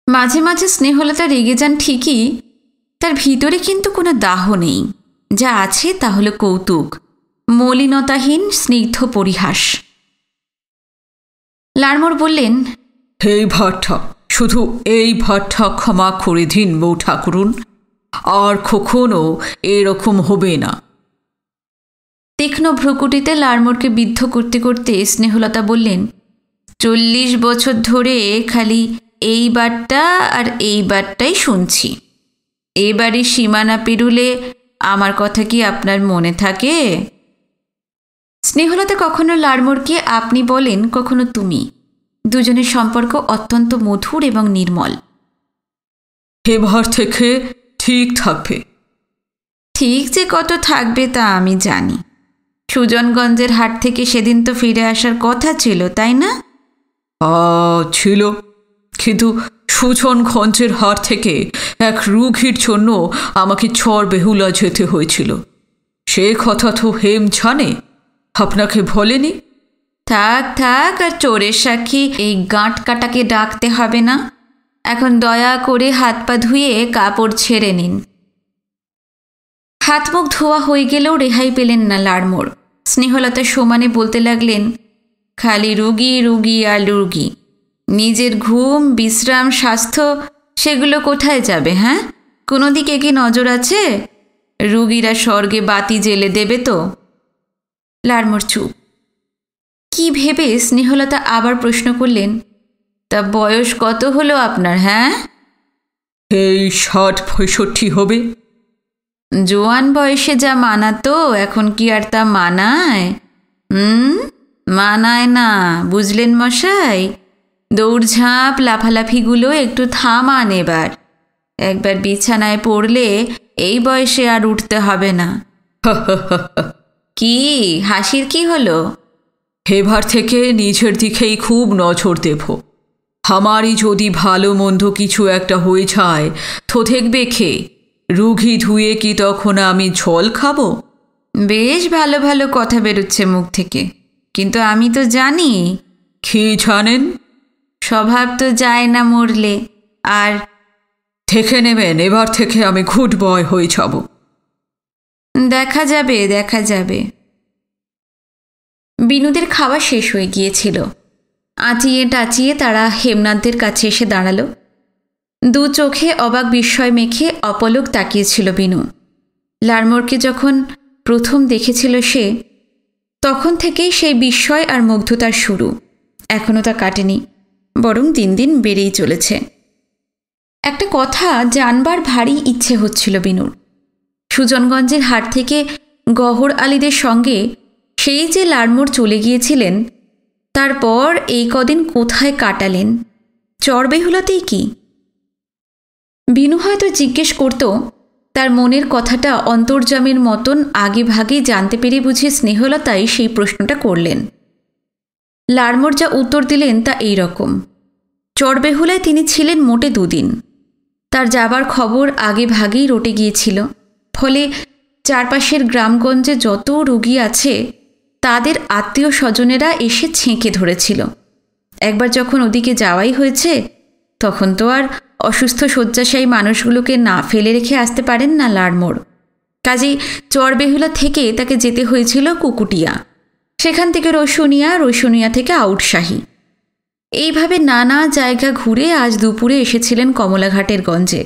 [SPEAKER 1] মাঝে মাঝে স্নেহলতা রেগে যান ঠিকই, তার ভিতরে কিন্তু কোনো দাহ নেই। যা আছে তা হলো কৌতুক, মলিনতাহীন স্নিগ্ধ পরিহাস। লাড়মোড় বললেন,
[SPEAKER 3] এই ভাট্টা, শুধু এই ভাট্টা ক্ষমা করে দিন বউ ঠাকুরুন, আর কখনো এরকম হবে না।
[SPEAKER 1] তীক্ষ্ণ ভ্রুকুটিতে লাড়মোড়কে বিদ্ধ করতে করতে স্নেহলতা বললেন, 40 বছর ধরে খালি এই বারটা আর এই বারটাই শুনছি। এবারে সীমানা পেরুলে আমার কথা কি আপনার মনে থাকে? স্নেহলতা কখনো লাড়মোড়কে আপনি বলেন, কখনো তুমি। দুজনের সম্পর্ক অত্যন্ত মধুর এবং নির্মল।
[SPEAKER 3] এবার থেকে ঠিক থাকবে।
[SPEAKER 1] ঠিক যে কত থাকবে তা আমি জানি। সুজনগঞ্জের হাট থেকে সেদিন তো ফিরে আসার কথা ছিল, তাই না?
[SPEAKER 3] ছিল, কিন্তু সুজনগঞ্জের হাট থেকে এক রুগীর জন্য আমাকে চর বেহুলা যেতে হয়েছিল। সে কথা তো হেম জানে, আপনাকে বলেনি?
[SPEAKER 1] থাক থাক, আর চোরের সাক্ষী এই গাঁট কাটাকে ডাকতে হবে না। এখন দয়া করে হাত পা ধুয়ে কাপড় ছেড়ে নিন। হাত মুখ ধোয়া হয়ে গেলেও রেহাই পেলেন না লাড়মোড়। স্নেহলতা সমানে বলতে লাগলেন, খালি রুগী রুগী আর রুগী। নিজের ঘুম, বিশ্রাম, স্বাস্থ্য সেগুলো কোথায় যাবে? হ্যাঁ, কোনো দিকে কি নজর আছে? রুগীরা স্বর্গে বাতি জ্বেলে দেবে তো? লাড়মোড় চুপ। কি ভেবে স্নেহলতা আবার প্রশ্ন করলেন, তা বয়স কত হলো আপনার? হ্যাঁ,
[SPEAKER 3] এই 60-65 হবে।
[SPEAKER 1] জোয়ান বয়সে যা মানাতো এখন কি আর তা মানায়? মানায় না, বুঝলেন মশাই। দৌড়ঝাঁপ লাফালাফিগুলো একটু থামান এবার। একবার বিছানায় পড়লে এই বয়সে আর উঠতে হবে না। কি হাসির কি হলো?
[SPEAKER 3] এবার থেকে নিজের দিকেই খুব নজর দেব। আমারই যদি ভালো মন্দ কিছু একটা হয়ে যায় তো দেখবে খে, রুগী ধুয়ে কি তখন আমি ঝোল খাবো?
[SPEAKER 1] বেশ ভালো ভালো কথা বেরোচ্ছে মুখ থেকে, কিন্তু আমি তো জানি।
[SPEAKER 3] কি জানেন?
[SPEAKER 1] স্বভাব তো যায় না মরলে। আর
[SPEAKER 3] দেখে নেবেন, এবার থেকে আমি গুড বয় হয়ে যাব।
[SPEAKER 1] দেখা যাবে, দেখা যাবে। বিনুদের খাওয়া শেষ হয়ে গিয়েছিল। আঁচিয়ে টাচিয়ে তারা হেমনাথদের কাছে এসে দাঁড়ালো। দু চোখে অবাক বিস্ময় মেখে অপলক তাকিয়েছিল বিনু। লাড়মোড়কে যখন প্রথম দেখেছিল সে, তখন থেকেই সেই বিস্ময় আর মুগ্ধতার শুরু। এখনও তা কাটেনি, বরং দিন দিন বেড়েই চলেছে। একটা কথা জানবার ভারী ইচ্ছে হচ্ছিল বিনুর। সুজনগঞ্জের হাট থেকে গহর আলীদের সঙ্গে সেই যে লাড়মোড় চলে গিয়েছিলেন, তারপর এই কদিন কোথায় কাটালেন? চরবেহুলাতেই কি? বিনু হয়তো জিজ্ঞেস করত, তার মনের কথাটা অন্তর্যামের মতন আগে ভাগে জানতে পেরে বুঝে স্নেহলতাই সেই প্রশ্নটা করলেন। লাড়মোড় যা উত্তর দিলেন তা এই রকম। চরবেহুলায় তিনি ছিলেন মোটে 2 দিন। তার যাবার খবর আগে ভাগেই রটে গিয়েছিল, ফলে চারপাশের গ্রামগঞ্জে যত রোগী আছে তাদের আত্মীয় স্বজনেরা এসে ছেঁকে ধরেছিল। একবার যখন ওদিকে যাওয়াই হয়েছে, তখন তো আর অসুস্থ শয্যাশায়ী মানুষগুলোকে না ফেলে রেখে আসতে পারেন না লাড়মোড়। কাজেই চরবেহুলা থেকে তাকে যেতে হয়েছিল কুকুটিয়া, সেখান থেকে রসুনিয়া, রসুনিয়া থেকে আউটশাহী। এইভাবে নানা জায়গা ঘুরে আজ দুপুরে এসেছিলেন কমলাঘাটের গঞ্জে।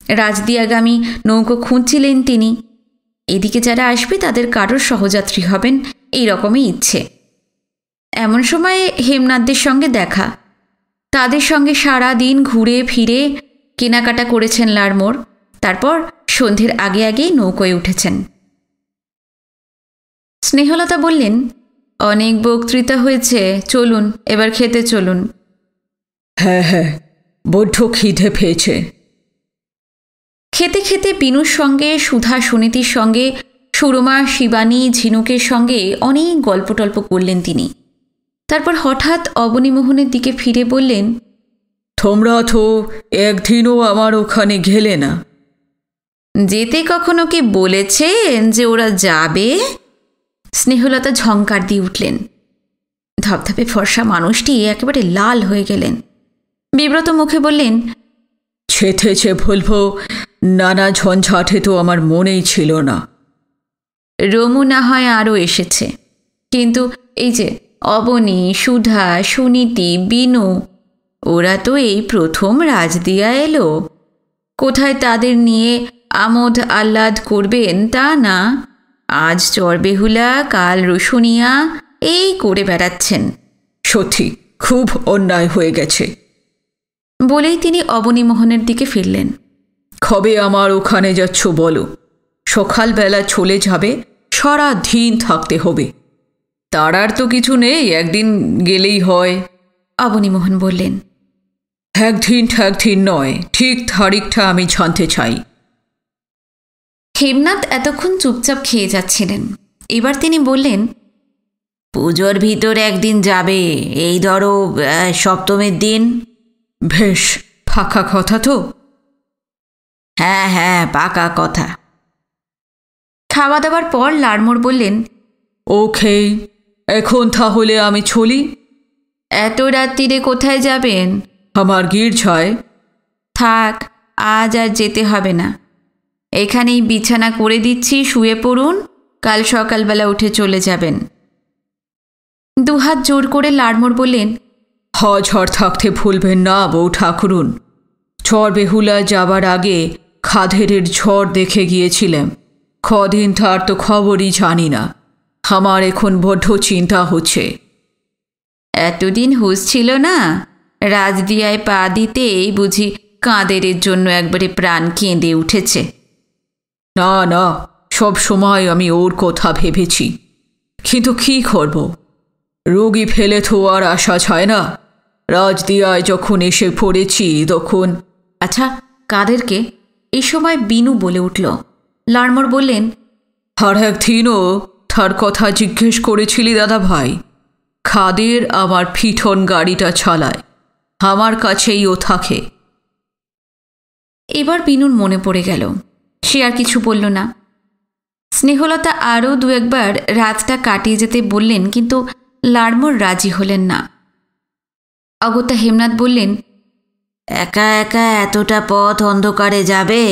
[SPEAKER 1] রাজদিয়াগামী নৌকো খুঁজছিলেন তিনি। এদিকে যারা আসবে তাদের কারোর সহযাত্রী হবেন, এই রকমই ইচ্ছে। এমন সময় হেমনাথদের সঙ্গে দেখা। তাদের সঙ্গে সারা দিন ঘুরে ফিরে কেনাকাটা করেছেন লাড়মোড়। তারপর সন্ধ্যের আগে আগেই নৌকোয় উঠেছেন। স্নেহলতা বললেন, অনেক বক্তৃতা হয়েছে, চলুন এবার খেতে চলুন।
[SPEAKER 3] হ্যাঁ হ্যাঁ, বড্ড খিদে পেয়েছে।
[SPEAKER 1] খেতে খেতে বিনুর সঙ্গে, সুধা সুনীতির সঙ্গে, সুরমা, শিবানী, ঝিনুকের সঙ্গে অনেক গল্প টল্প করলেন তিনি। তারপর হঠাৎ অবনীমোহনের দিকে ফিরে বললেন,
[SPEAKER 3] তোমরা তো একদিনও আমার ওখানে গেলে না।
[SPEAKER 1] যেতে কখনো কি বলেছেন যে ওরা যাবে? স্নেহলতা ঝংকার দিয়ে উঠলেন। ধপধপে ফর্সা মানুষটি একেবারে লাল হয়ে গেলেন। বিব্রত মুখে বললেন,
[SPEAKER 3] ছেথেছে বলবো, নানা ঝঞ্ঝাটে তো আমার মনেই ছিল না।
[SPEAKER 1] রমু না হয় আরও এসেছে, কিন্তু এই যে অবনী, সুধা, সুনীতি, বিনু, ওরা তো এই প্রথম রাজদিয়া এলো। কোথায় তাদের নিয়ে আমোদ আহ্লাদ করবেন তা না, আজ চরবেহুলা, কাল রসুনিয়া, এই করে বেড়াচ্ছেন।
[SPEAKER 3] সত্যি খুব অন্যায় হয়ে গেছে।
[SPEAKER 1] বলেই তিনি অবনীমোহনের দিকে ফিরলেন।
[SPEAKER 3] কবে আমার ওখানে যাচ্ছ বলো? সকালবেলা চলে যাবে, সারা দিন থাকতে হবে। তার আর তো কিছু নেই, একদিন গেলেই হয়।
[SPEAKER 1] অবনীমোহন বললেন,
[SPEAKER 3] একদিন নয়, ঠিক তারিখটা আমি জানতে চাই।
[SPEAKER 1] হেমনাথ এতক্ষণ চুপচাপ খেয়ে যাচ্ছিলেন। এবার তিনি বললেন,
[SPEAKER 2] পুজোর ভিতর একদিন যাবে, এই ধরো সপ্তমীর দিন।
[SPEAKER 3] বেশ, ফাঁকা কথা তো?
[SPEAKER 2] হ্যাঁ হ্যাঁ, পাকা কথা।
[SPEAKER 1] খাওয়া দাওয়ার পর লাড়মোড় বললেন,
[SPEAKER 3] ওকে, এখন তাহলে আমি চলি।
[SPEAKER 1] এত রাত্রিরে কোথায় যাবেন?
[SPEAKER 3] আমার গির্জায়।
[SPEAKER 1] থাক, আজ আর যেতে হবে না। এখানেই বিছানা করে দিচ্ছি, শুয়ে পড়ুন, কাল সকালবেলা উঠে চলে যাবেন। দুহাত জোর করে লাড়মোড় বললেন,
[SPEAKER 3] ঝড় থাকতে ভুলবেন না বউ ঠাকুরুন। চরবেহুলা যাবার আগে খাদেরের ঝড় দেখে গিয়েছিলাম। কদিন তার তো খবরই জানি না। আমার এখন বড্ড চিন্তা হচ্ছে।
[SPEAKER 1] এতদিন হুঁশ ছিল না? রাজদিয়ায় পা দিতেই বুঝি কাঁদেরের জন্য একবারে প্রাণ কেঁদে উঠেছে?
[SPEAKER 3] না না, সব সময় আমি ওর কথা ভেবেছি, কিন্তু কি করব? রোগী ফেলে তো আর আসা যায় না। রাজদিয়ায় যখন এসে পড়েছি তখন।
[SPEAKER 1] আচ্ছা, কাদেরকে? এই সময় বিনু বলে উঠল। লাড়মোড় বললেন,
[SPEAKER 3] আর একদিনও তার কথা জিজ্ঞেস করেছিলি দাদা ভাই? খাদের আমার ফিঠন গাড়িটা চালায়, আমার কাছেই ও থাকে।
[SPEAKER 1] এবার বিনুর মনে পড়ে গেল। সে আর কিছু বলল না। স্নেহলতা আরও 2-1বার রাতটা কাটিয়ে যেতে বললেন, কিন্তু লাড়মোড় রাজি হলেন না। অগত্যা হেমনাথ বললেন,
[SPEAKER 2] একা একা এতটা পথ অন্ধকারে যাবে?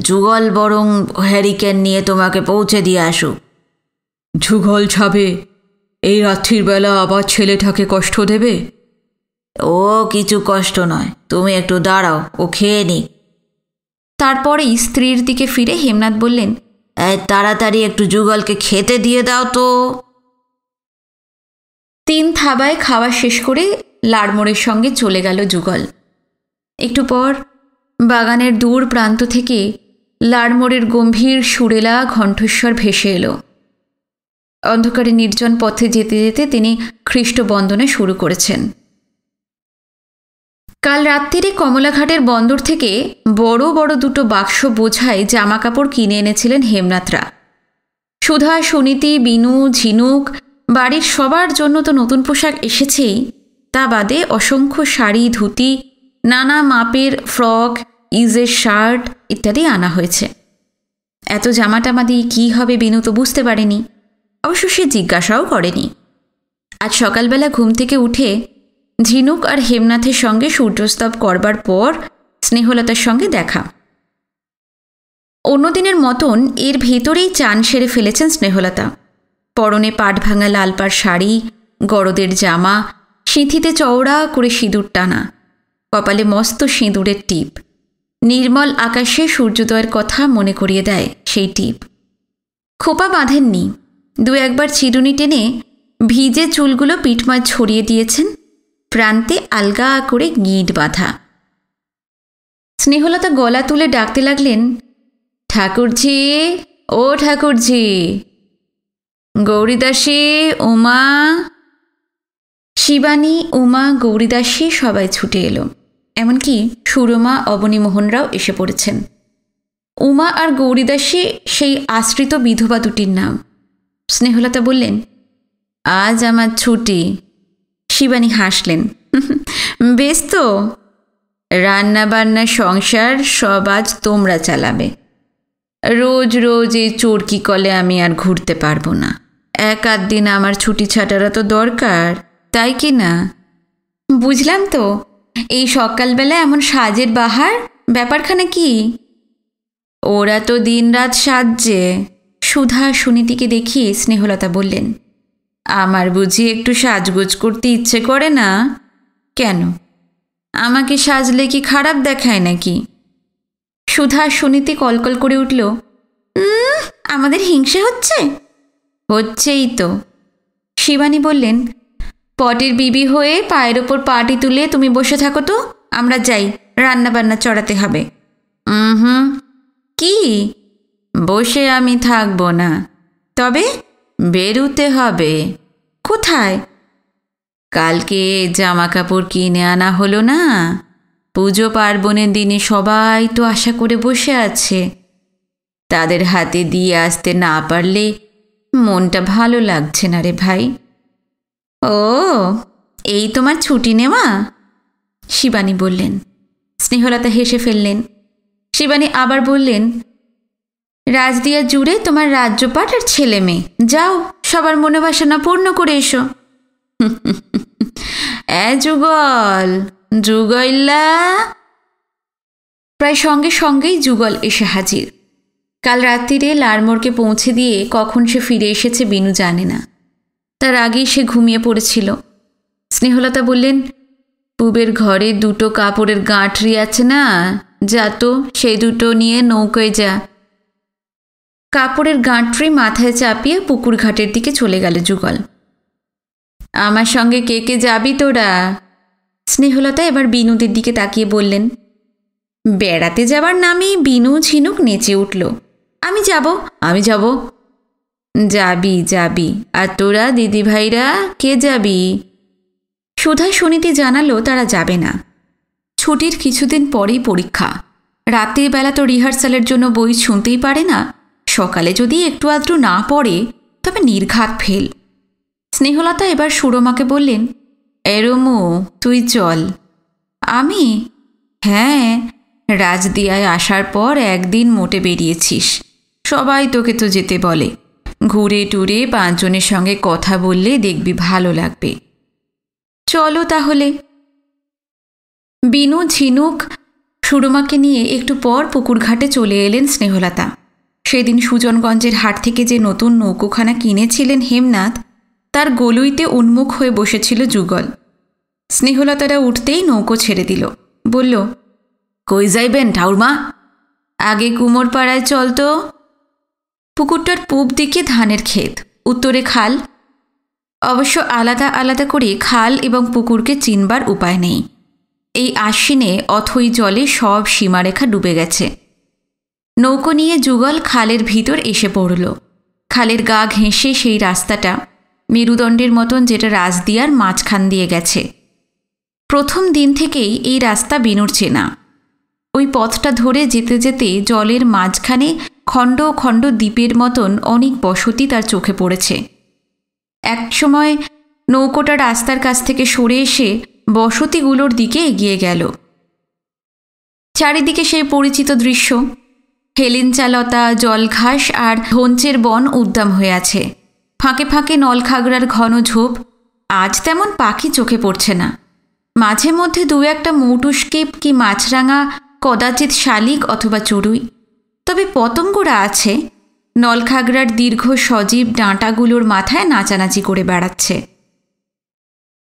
[SPEAKER 2] যুগল বরং হ্যারিকেন নিয়ে তোমাকে পৌঁছে দিয়ে আসুক।
[SPEAKER 3] যুগল যাবে? এই রাত্রির বেলা আবার ছেলেটাকে কষ্ট দেবে?
[SPEAKER 2] ও কিছু কষ্ট নয়, তুমি একটু দাঁড়াও, ও খেয়ে নি।
[SPEAKER 1] তারপরেই স্ত্রীর দিকে ফিরে হেমনাথ বললেন,
[SPEAKER 2] তাড়াতাড়ি একটু যুগলকে খেতে দিয়ে দাও তো।
[SPEAKER 1] 3 থাবায় খাওয়া শেষ করে লাড়মোড়ের সঙ্গে চলে গেল যুগল। একটু পর বাগানের দূর প্রান্ত থেকে লাড়মোড়ের গম্ভীর সুরেলা কণ্ঠস্বর ভেসে এলো। অন্ধকারে নির্জন পথে যেতে যেতে তিনি খ্রিস্ট বন্দনা শুরু করেছেন। কাল রাত্রিরে কমলাঘাটের বন্দর থেকে বড় বড় দুটো বাক্স বোঝাই জামা কাপড় কিনে এনেছিলেন হেমনাথরা। সুধা, সুনীতি, বিনু, ঝিনুক, বাড়ির সবার জন্য তো নতুন পোশাক এসেছেই, তা বাদে অসংখ্য শাড়ি, ধুতি, নানা মাপের ফ্রক, ইজের শার্ট ইত্যাদি আনা হয়েছে। এত জামাটামা দিয়ে কী হবে বিনু তো বুঝতে পারেনি, অবশ্য সে জিজ্ঞাসাও করেনি। আজ সকালবেলা ঘুম থেকে উঠে ঝিনুক আর হেমনাথের সঙ্গে সূর্যস্তব করবার পর স্নেহলতার সঙ্গে দেখা। অন্যদিনের মতন এর ভেতরেই চান সেরে ফেলেছেন স্নেহলতা। পরনে পাট ভাঙা লালপাড় শাড়ি, গরদের জামা, সিঁথিতে চওড়া করে সিঁদুর টানা, কপালে মস্ত সিঁদুরের টিপ। নির্মল আকাশে সূর্যোদয়ের কথা মনে করিয়ে দেয় সেই টিপ। খোপা বাঁধেননি, দু একবার চিরুনি টেনে ভিজে চুলগুলো পিঠময় ছড়িয়ে দিয়েছেন, প্রান্তে আলগা করে গিঁট বাঁধা। স্নেহলতা গলা তুলে ডাকতে লাগলেন, ঠাকুরঝি, ও ঠাকুরঝি, গৌরীদাসী, উমা। শিবানী, উমা, গৌরীদাসী সবাই ছুটে এলো, এমনকি সুরমা, অবনীমোহনরাও এসে পড়েছেন। উমা আর গৌরীদাসী সেই আশ্রিত বিধবা দুটির নাম। স্নেহলতা বললেন, আজ আমার ছুটি। শিবানী হাসলেন, বেশ তো, রান্না বান্না সংসার সব আজ তোমরা চালাবে। রোজ রোজ এই চোরকি কলে আমি আর ঘুরতে পারবো না। এক আধ দিন আমার ছুটি ছাটারা তো দরকার, তাই কি না? বুঝলাম তো, এই সকালবেলা এমন সাজের বাহার, ব্যাপারখানা কি? ওরা তো দিনরাত সাজছে। সুধা, সুনীতিকে দেখিয়ে স্নেহলতা বললেন, আমার বুঝি একটু সাজগোজ করতে ইচ্ছে করে না? কেন, আমাকে সাজলে কি খারাপ দেখায় নাকি? সুধা, সুনীতি কলকল করে উঠল, আমাদের হিংসে হচ্ছে? হচ্ছেই তো। শিবানী বললেন, পটের বিবি হয়ে পায়ের ওপর পাটি তুলে তুমি বসে থাকো তো, আমরা যাই, রান্না বান্না চড়াতে হবে। কি? বসে আমি থাকবো না, তবে বেরুতে হবে। কোথায়? কালকে জামা কাপড় কিনে আনা হলো না, পুজো পার্বণের দিনে সবাই তো আশা করে বসে আছে, তাদের হাতে দিয়ে আসতে না পারলে মনটা ভালো লাগছে না রে ভাই। ও, এই তোমার ছুটি নেওয়া? শিবানী বললেন। স্নেহলতা হেসে ফেললেন। শিবানী আবার বললেন, রাজদিয়া জুড়ে তোমার রাজ্যপাট আর ছেলে মেয়ে, যাও সবার মনোবাসনা পূর্ণ করে এসো। যুগল, যুগল্লা। প্রায় সঙ্গে সঙ্গেই যুগল এসে হাজির। কাল রাত্রিরে লারমোরকে পৌঁছে দিয়ে কখন সে ফিরে এসেছে বিনু জানে না, তার আগেই সে ঘুমিয়ে পড়েছিল। স্নেহলতা বললেন, পুবের ঘরে দুটো কাপড়ের গাঁঠরি আছে না, যা তো সেই দুটো নিয়ে নৌকোয় যা। কাপড়ের গাঁটরি মাথায় চাপিয়ে পুকুর ঘাটের দিকে চলে গেল যুগল। আমার সঙ্গে কে কে যাবি তোরা? স্নেহলতা এবার বিনুদের দিকে তাকিয়ে বললেন। বেড়াতে যাবার নামেই বিনু, ঝিনুক নেচে উঠল, আমি যাব, আমি যাব। যাবি যাবি, আর তোরা দিদিভাইরা কে যাবি? সুধা, সুনীতি জানালো তারা যাবে না। ছুটির কিছুদিন পরেই পরীক্ষা। রাতের বেলা তো রিহার্সালের জন্য বই শুনতেই পারে না, সকালে যদি একটু আধটু না পড়ে তবে নির্ঘাত ফেল। স্নেহলতা এবার সুরমাকে বললেন, এরমু তুই চল। আমি? হ্যাঁ, রাজদিয়ায় আসার পর একদিন মোটে বেরিয়েছিস, সবাই তোকে তো যেতে বলে। ঘুরে টুরে 5 জনের সঙ্গে কথা বললে দেখবি ভালো লাগবে। চলো তাহলে। বিনু, ঝিনুক, সুরমাকে নিয়ে একটু পর পুকুর ঘাটে চলে এলেন স্নেহলতা। সেদিন সুজনগঞ্জের হাট থেকে যে নতুন নৌকোখানা কিনেছিলেন হেমনাথ, তার গলুইতে উন্মুখ হয়ে বসেছিল যুগল। স্নেহলতারা উঠতেই নৌকো ছেড়ে দিল, বলল, কই যাইবেন ঠাউরমা? আগে কুমোরপাড়ায় চল তো। পুকুরটার পূব দিকে ধানের ক্ষেত, উত্তরে খাল। অবশ্য আলাদা আলাদা করে খাল এবং পুকুরকে চিনবার উপায় নেই। এই আশ্বিনে অথই জলে সব সীমারেখা ডুবে গেছে। নৌকো নিয়ে যুগল খালের ভিতর এসে পড়ল। খালের গা ঘেঁষে সেই রাস্তাটা মেরুদণ্ডের মতন, যেটা রাজদিয়ার মাঝখান দিয়ে গেছে। প্রথম দিন থেকেই এই রাস্তা বিনুর চেনা। ওই পথটা ধরে যেতে যেতে জলের মাঝখানে খণ্ড খণ্ড দ্বীপের মতন অনেক বসতি তার চোখে পড়েছে। এক সময় নৌকোটা রাস্তার কাছ থেকে সরে এসে বসতিগুলোর দিকে এগিয়ে গেল। চারিদিকে সেই পরিচিত দৃশ্য, হেলেঞ্চালতা, জলঘাস আর ধঞ্চের বন উদ্দাম হয়ে আছে। ফাঁকে ফাঁকে নলখাগড়ার ঘন ঝোপ। আজ তেমন পাখি চোখে পড়ছে না। মাঝে মধ্যে দু একটা মৌটুস্কেপ কি মাছরাঙা, কদাচিৎ শালিক অথবা চড়ুই। তবে পতঙ্গরা আছে, নলখাগড়ার দীর্ঘ সজীব ডাঁটাগুলোর মাথায় নাচানাচি করে বেড়াচ্ছে।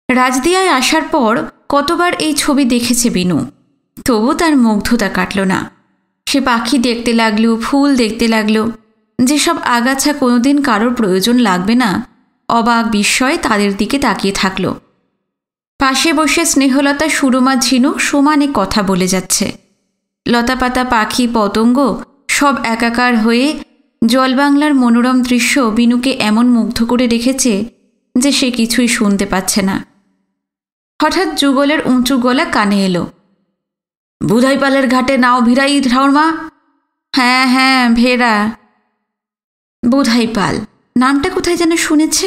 [SPEAKER 1] রাজদিয়ায় আসার পর কতবার এই ছবি দেখেছে বিনু, তবু তার মুগ্ধতা কাটল না। সে পাখি দেখতে লাগলো, ফুল দেখতে লাগলো, যেসব আগাছা কোনোদিন কারোর প্রয়োজন লাগবে না, অবাক বিস্ময়ে তাদের দিকে তাকিয়ে থাকল। পাশে বসে স্নেহলতা, সুরমা, ঝিনুক সমানে কথা বলে যাচ্ছে। লতাপাতা, পাখি, পতঙ্গ সব একাকার হয়ে জলবাংলার মনোরম দৃশ্য বিনুকে এমন মুগ্ধ করে রেখেছে যে সে কিছুই শুনতে পাচ্ছে না। হঠাৎ যুগলের উঁচু গলা কানে এলো। বুধাইপালের ঘাটে নাও ভিড়াই ঠাউরমা? হ্যাঁ হ্যাঁ, ভেড়া। বুধাইপাল নামটা কোথায় যেন শুনেছে,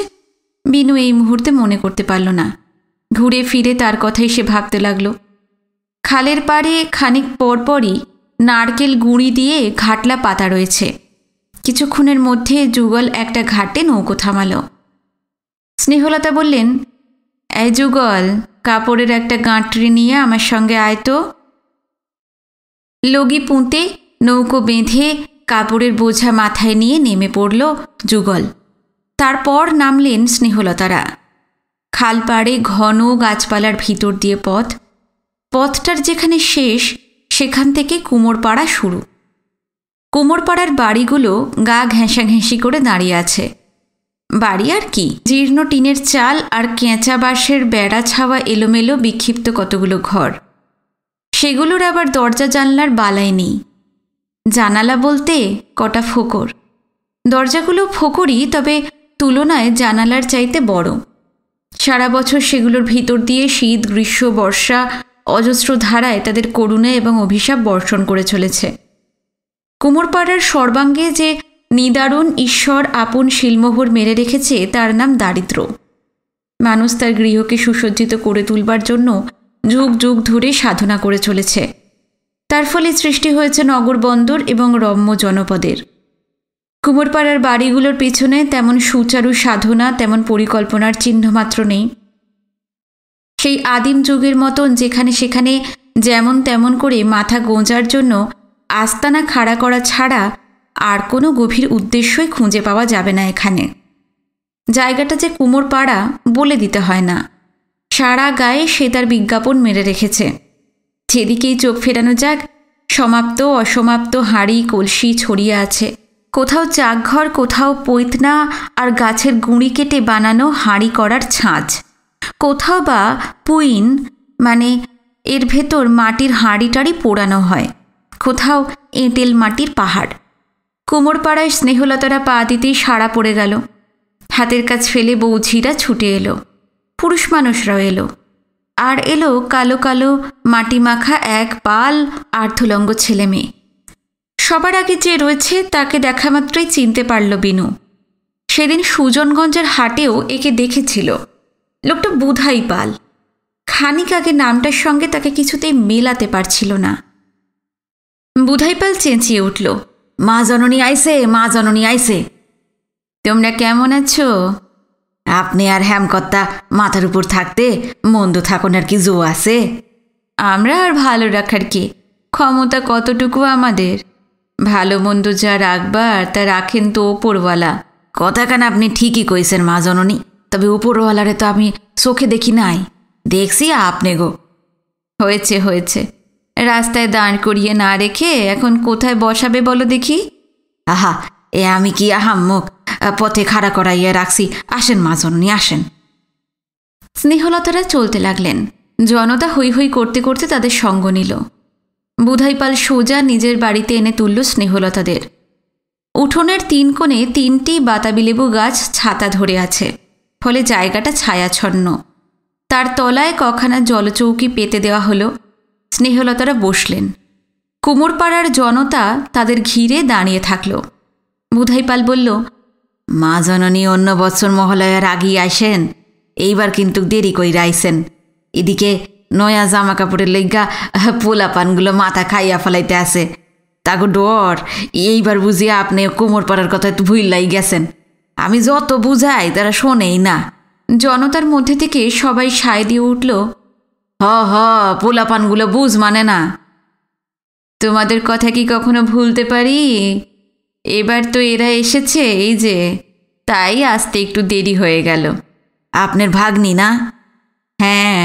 [SPEAKER 1] বিনু এই মুহূর্তে মনে করতে পারল না। ঘুরে ফিরে তার কথাই সে ভাবতে লাগল। খালের পাড়ে খানিক পরপরই নারকেল গুঁড়ি দিয়ে ঘাটলা পাতা রয়েছে। কিছুক্ষণের মধ্যে যুগল একটা ঘাটে নৌকো থামালো। স্নেহলতা বললেন, এই যুগল, কাপড়ের একটা গাঁটরি নিয়ে আমার সঙ্গে আয় তো। লগি পুঁতে নৌকো বেঁধে কাপড়ের বোঝা মাথায় নিয়ে নেমে পড়ল যুগল। তারপর নামলেন স্নেহলতারা। খাল পাড়ে ঘন গাছপালার ভিতর দিয়ে পথ। পথটার যেখানে শেষ সেখান থেকে কুমোরপাড়া শুরু। কুমোরপাড়ার বাড়িগুলো গা ঘেঁষাঘেঁষি করে দাঁড়িয়ে আছে। বাড়ি আর কি, জীর্ণ টিনের চাল আর কেঁচা বাঁশের বেড়া ছাওয়া এলোমেলো বিক্ষিপ্ত কতগুলো ঘর। সেগুলোর আবার দরজা জানলার বালাই নেই। জানালা বলতে কটা ফোকর। দরজাগুলো ফোকরই, তবে তুলনায় জানালার চাইতে বড়। সারা বছর সেগুলোর ভিতর দিয়ে শীত, গ্রীষ্ম, বর্ষা অজস্র ধারায় তাদের করুণা এবং অভিশাপ বর্ষণ করে চলেছে। কুমোরপাড়ার সর্বাঙ্গে যে নিদারুণ ঈশ্বর আপন শিলমোহর মেরে রেখেছে তার নাম দারিদ্র্য। মানুষ তার গৃহকে সুসজ্জিত করে তুলবার জন্য যুগ যুগ ধরে সাধনা করে চলেছে। তার ফলে সৃষ্টি হয়েছে নগর বন্দর এবং রম্য জনপদের। কুমোরপাড়ার বাড়িগুলোর পিছনে তেমন সুচারু সাধনা, তেমন পরিকল্পনার চিহ্নমাত্র নেই। সেই আদিম যুগের মতন যেখানে সেখানে যেমন তেমন করে মাথা গোঁজার জন্য আস্তানা খাড়া করা ছাড়া আর কোনো গভীর উদ্দেশ্যই খুঁজে পাওয়া যাবে না এখানে। জায়গাটা যে কুমোরপাড়া বলে দিতে হয় না, সারা গায়ে সে তার বিজ্ঞাপন মেরে রেখেছে। যেদিকেই চোখ ফেরানো যাক, সমাপ্ত অসমাপ্ত হাঁড়ি কলসি ছড়িয়ে আছে। কোথাও চাকঘর, কোথাও পৈতনা আর গাছের গুঁড়ি কেটে বানানো হাঁড়ি করার ছাঁচ, কোথাও বা পুইন মানে এর ভেতর মাটির হাঁড়িটাড়ি পোড়ানো হয়, কোথাও এঁটেল মাটির পাহাড়। কুমোরপাড়ায় স্নেহলতারা পা দিতেই সাড়া পড়ে গেল। হাতের কাজ ফেলে বৌঝিরা ছুটে এলো, পুরুষ মানুষরাও এলো। আর এলো কালো কালো মাটি মাখা এক পাল আর্ধলঙ্গ ছেলে মেয়ে। সবার আগে যে রয়েছে তাকে দেখা মাত্রই চিনতে পারল বিনু। সেদিন সুজনগঞ্জের হাটেও একে দেখেছিল। লোকটা বুধাইপাল। খানিক আগে নামটার সঙ্গে তাকে কিছুতেই মেলাতে পারছিল না। বুধাইপাল চেঁচিয়ে উঠল, মা জননী আইসে, মা জননী আইসে। তোমরা কেমন আছো? আপনি আর হেমকর্তা মাথার উপর থাকতে মন্দ থাকুন আর কি জো আছে? আমরা আর ভালো রাখার কি ক্ষমতা কতটুকু আমাদের? ভালো মন্দ যা রাখবার তা রাখেন তো ওপরওয়ালা। কথাখান আপনি ঠিকই কইছেন মা জননী, তবে উপরওয়ালারে তো আমি চোখে দেখি নাই, দেখছি আপনি গো। হয়েছে হয়েছে, রাস্তায় দাঁড় করিয়ে না রেখে এখন কোথায় বসাবে বলো দেখি? আহা, এ আমি কি আহাম্মক পথে খাড়া করাইয়া রাখছি। আসেন মা জননী, আসেন। স্নেহলতারা চলতে লাগলেন। জনতা হৈ হৈ করতে করতে তাদের সঙ্গ নিল। বুধাইপাল সোজা নিজের বাড়িতে এনে তুলল স্নেহলতাদের। উঠোনের 3 কোণে 3টি বাতাবি লেবু গাছ ছাতা ধরে আছে, ফলে জায়গাটা ছায়াচ্ছন্ন। তার তলায় কখানা জলচৌকি পেতে দেওয়া হলো। স্নেহলতারা বসলেন। কুমোরপাড়ার জনতা তাদের ঘিরে দাঁড়িয়ে থাকল। বুধাইপাল বলল,
[SPEAKER 2] মা জননী অন্য বৎসর মহালয়ার আগেই আইসেন, এইবার কিন্তু দেরি কইরা আইসেন। এদিকে নয়া জামা কাপড়ের লইগা পোলাপানগুলো মাথা খাইয়া ফেলাইতে আছে। তাগো ডর, এইবার বুঝিয়া আপনি কোমর পাড়ার কথা একটু ভুললাই গেছেন। আমি যত বুঝাই তারা শোনেই না।
[SPEAKER 1] জনতার মধ্যে থেকে সবাই সায় দিয়ে উঠল,
[SPEAKER 2] হ পোলাপানগুলো বুঝ মানে না।
[SPEAKER 1] তোমাদের কথা কি কখনো ভুলতে পারি? এবার তো এরা এসেছে, এই যে, তাই আসতে একটু দেরি হয়ে গেল।
[SPEAKER 2] আপনার ভাগ্নি না?
[SPEAKER 1] হ্যাঁ,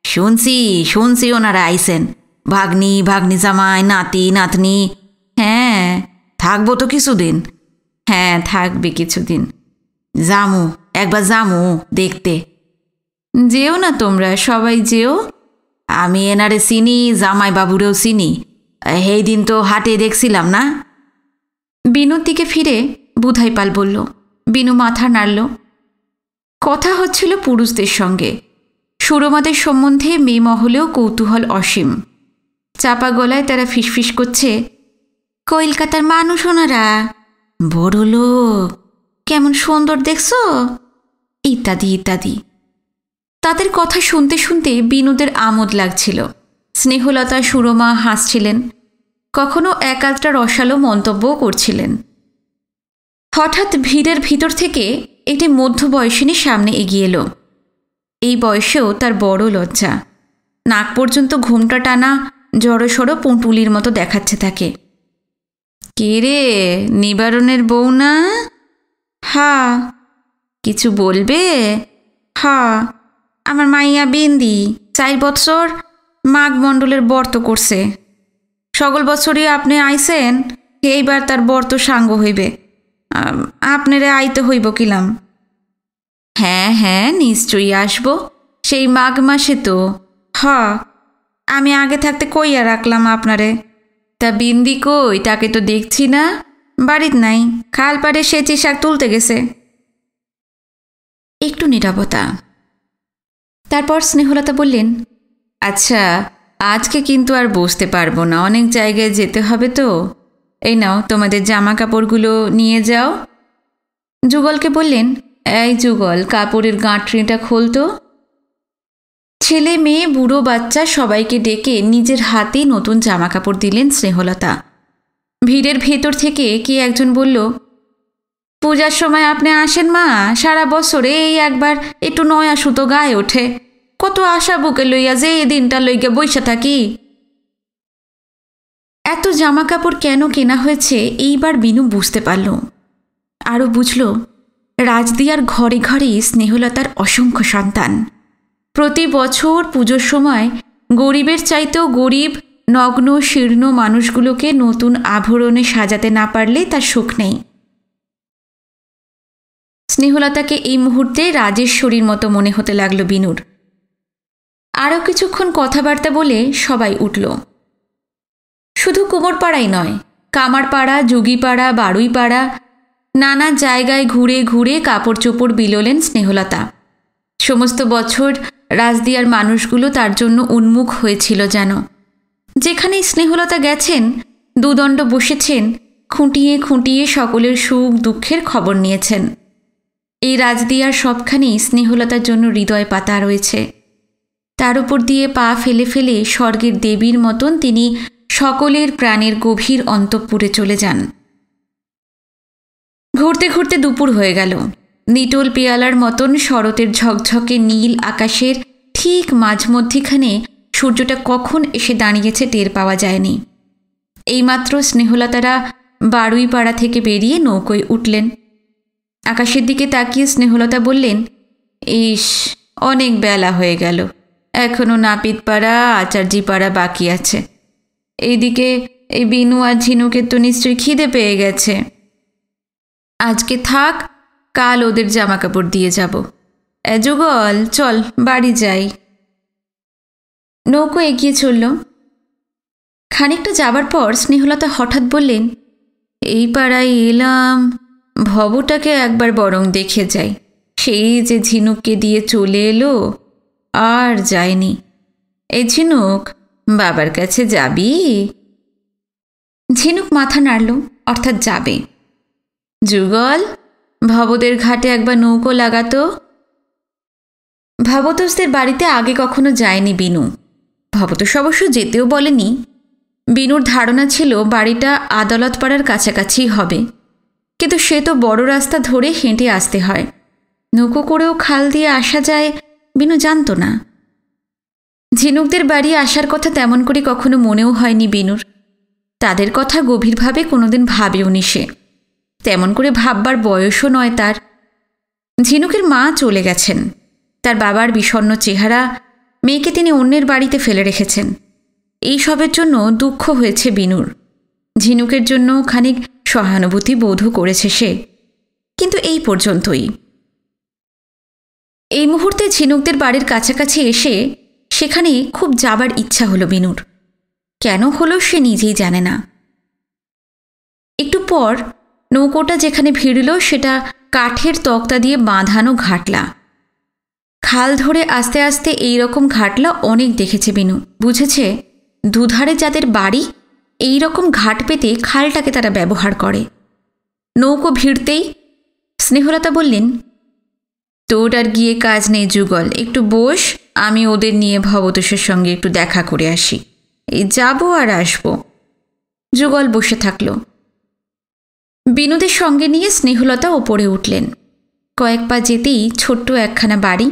[SPEAKER 2] শুনছি ওনারা আইসেন। ভাগ্নি জামাই, নাতি নাতনি।
[SPEAKER 1] হ্যাঁ,
[SPEAKER 2] থাকবো তো কিছুদিন।
[SPEAKER 1] হ্যাঁ, থাকবে কিছুদিন।
[SPEAKER 2] একবার জামু দেখতে।
[SPEAKER 1] যেও না তোমরা, সবাই যেও।
[SPEAKER 2] আমি এনারে চিনি, জামাই বাবুরেও চিনি। সেই দিন তো হাটে দেখছিলাম না।
[SPEAKER 1] বিনুর দিকে ফিরে বুধাইপাল বলল। বিনু মাথা নাড়ল। কথা হচ্ছিল পুরুষদের সঙ্গে। সুরমাদের সম্বন্ধে মেয়ে মহলেও কৌতূহল অসীম। চাপা গলায় তারা ফিসফিস করছে, কলকাতার মানুষ ওনারা, বড় লোক, কেমন সুন্দর দেখছো, ইত্যাদি ইত্যাদি। তাদের কথা শুনতে শুনতে বিনুদের আমোদ লাগছিল। স্নেহলতা, সুরমা হাসছিলেন, কখনো এক আধটা রসালো মন্তব্যও করছিলেন। হঠাৎ ভিড়ের ভিতর থেকে একটি মধ্যবয়সিনী সামনে এগিয়ে এলো। এই বয়সেও তার বড় লজ্জা। নাক পর্যন্ত ঘোমটা টানা, জড়সড় পুঁটুলির মতো দেখাচ্ছে তাকে। কে রে, নিবারণের বউ না? হা। কিছু বলবে? হা, আমার মাইয়া বিন্দি 4 বৎসর মাঘ মণ্ডলের ব্রত করছে। সকল বছরই আপনি আইসেন, এইবার তার ব্রত সাঙ্গ হইবে। আপনারে আইতে হইব কিলাম? হ্যাঁ, নিশ্চয়ই আসব, সেই মাঘ মাসে তো। আমি আগে থাকতে কইয়া রাখলাম আপনারে। তা বিন্দি কই? তাকে তো দেখছি না, বাড়িত নাই, খাল পাড়ে সেচি শাক তুলতে গেছে। একটু নীরবতা। তারপর স্নেহলতা বললেন, আচ্ছা, আজকে কিন্তু আর বসতে পারবো না, অনেক জায়গায় যেতে হবে তো। এই নাও, তোমাদের জামা কাপড়গুলো নিয়ে যাও। যুগলকে বললেন, এই যুগল, কাপড়ের গাঁটরিটা খোলতো। ছেলে মেয়ে বুড়ো বাচ্চা সবাইকে ডেকে নিজের হাতেই নতুন জামা কাপড় দিলেন স্নেহলতা। ভিড়ের ভেতর থেকে কে একজন বলল, পূজার সময় আপনি আসেন মা, সারা বছরে এই একবার একটু নয়া সুতো গায়ে ওঠে। কত আশা বুকে লইয়া যে এই দিনটা লইয়া বইসা থাকি। এত জামা কাপড় কেন কেনা হয়েছে এইবার বিনু বুঝতে পারল। আরও বুঝল, রাজদিয়ার ঘরে ঘরে স্নেহলতার অসংখ্য সন্তান। প্রতি বছর পুজোর সময় গরিবের চাইতেও গরিব, নগ্ন শীর্ণ মানুষগুলোকে নতুন আভরণে সাজাতে না পারলে তার সুখ নেই। স্নেহলতাকে এই মুহূর্তে রাজেশ্বরীর মতো মনে হতে লাগলো বিনুর। আরও কিছুক্ষণ কথাবার্তা বলে সবাই উঠল। শুধু কুমোরপাড়াই নয়, কামারপাড়া, যোগীপাড়া, বারুইপাড়া, নানা জায়গায় ঘুরে ঘুরে কাপড় চোপড় বিলোলেন স্নেহলতা। সমস্ত বছর রাজদিয়ার মানুষগুলো তার জন্য উন্মুখ হয়েছিল যেন। যেখানেই স্নেহলতা গেছেন, দুদণ্ড বসেছেন, খুঁটিয়ে খুঁটিয়ে সকলের সুখ দুঃখের খবর নিয়েছেন। এই রাজদিয়ার সবখানেই স্নেহলতার জন্য হৃদয় পাতা রয়েছে। তার উপর দিয়ে পা ফেলে ফেলে স্বর্গের দেবীর মতন তিনি সকলের প্রাণের গভীর অন্তঃপুরে চলে যান। ঘুরতে ঘুরতে দুপুর হয়ে গেল। নিটোল পেয়ালার মতন শরতের ঝকঝকে নীল আকাশের ঠিক মাঝমধ্যিখানে সূর্যটা কখন এসে দাঁড়িয়েছে টের পাওয়া যায়নি। এইমাত্র স্নেহলতারা বারুইপাড়া থেকে বেরিয়ে নৌকোয় উঠলেন। আকাশের দিকে তাকিয়ে স্নেহলতা বললেন, ইস, অনেক বেলা হয়ে গেল, এখনও নাপিতপাড়া, আচার্যিপাড়া বাকি আছে। এইদিকে এই বিনু আর ঝিনুকের তো নিশ্চয়ই খিদে পেয়ে গেছে। আজকে থাক, কাল ওদের জামা কাপড় দিয়ে যাব। যুগল, চল বাড়ি যাই। নৌকো এগিয়ে চলল। খানিকটা যাবার পর স্নেহলতা হঠাৎ বললেন, এই পাড়ায় এলাম, ভবটাকে একবার বরং দেখে যাই। সেই যে ঝিনুককে দিয়ে চলে এলো, আর যায়নি। এই ঝিনুক, বাবার কাছে যাবি? ঝিনুক মাথা নাড়ল, অর্থাৎ যাবে। যুগল, ভবদের ঘাটে একবার নৌকো লাগাতো। ভবতোষদের বাড়িতে আগে কখনো যায়নি বিনু। ভবতোষ অবশ্য যেতেও বলেনি। বিনুর ধারণা ছিল বাড়িটা আদালত পাড়ার কাছাকাছি হবে, কিন্তু সে তো বড় রাস্তা ধরে হেঁটে আসতে হয়। নৌকো করেও খাল দিয়ে আসা যায় বিনু জানত না। ঝিনুকদের বাড়ি আসার কথা তেমন করে কখনো মনেও হয়নি বিনুর। তাদের কথা গভীরভাবে কোনোদিন ভাবেওনি সে। তেমন করে ভাববার বয়সও নয় তার। ঝিনুকের মা চলে গেছেন। তার বাবার বিষণ্ণ চেহারা, মেয়েকে তিনি অন্যের বাড়িতে ফেলে রেখেছেন, এই সবের জন্য দুঃখ হয়েছে বিনুর। ঝিনুকের জন্য খানিক সহানুভূতি বোধও করেছে সে, কিন্তু এই পর্যন্তই। এই মুহূর্তে ঝিনুকদের বাড়ির কাছাকাছি এসে সেখানে খুব যাবার ইচ্ছা হলো বিনুর। কেন হলো সে নিজেই জানে না। একটু পর নৌকোটা যেখানে ভিড়ল সেটা কাঠের তক্তা দিয়ে বাঁধানো ঘাটলা। খাল ধরে আস্তে আস্তে এই রকম ঘাটলা অনেক দেখেছে বিনু। বুঝেছে দুধারে যাদের বাড়ি এই রকম ঘাট পেতে খালটাকে তারা ব্যবহার করে। নৌকো ভিড়তেই স্নেহলতা বললেন, তোর আর গিয়ে কাজ নেই যুগল, একটু বস, আমি ওদের নিয়ে ভবতোষের সঙ্গে একটু দেখা করে আসি। এই যাব আর আসব। যুগল বসে থাকল। বিনুদের সঙ্গে নিয়ে স্নেহলতা ওপরে উঠলেন। কয়েক পা যেতেই ছোট্ট একখানা বাড়ি,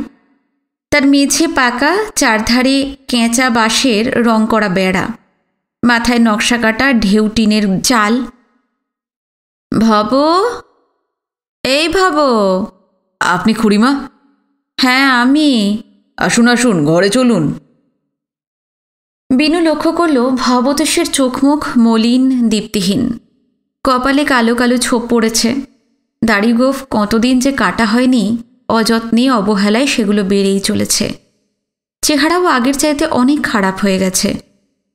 [SPEAKER 1] তার মেঝে পাকা, চারধারে কেঁচা বাঁশের রং করা বেড়া, মাথায় নকশা কাটা ঢেউ টিনের চাল। ভব, এই ভব।
[SPEAKER 3] আপনি খুড়িমা?
[SPEAKER 1] হ্যাঁ আমি।
[SPEAKER 3] আসুন আসুন, ঘরে চলুন।
[SPEAKER 1] বিনু লক্ষ্য করল ভবতোষের চোখ মুখ মলিন, দীপ্তিহীন। কপালে কালো কালো ছোপ পড়েছে। দাড়ি গোঁফ কতদিন যে কাটা হয়নি, অযত্নে অবহেলায় সেগুলো বেড়েই চলেছে। চেহারাও আগের চাইতে অনেক খারাপ হয়ে গেছে।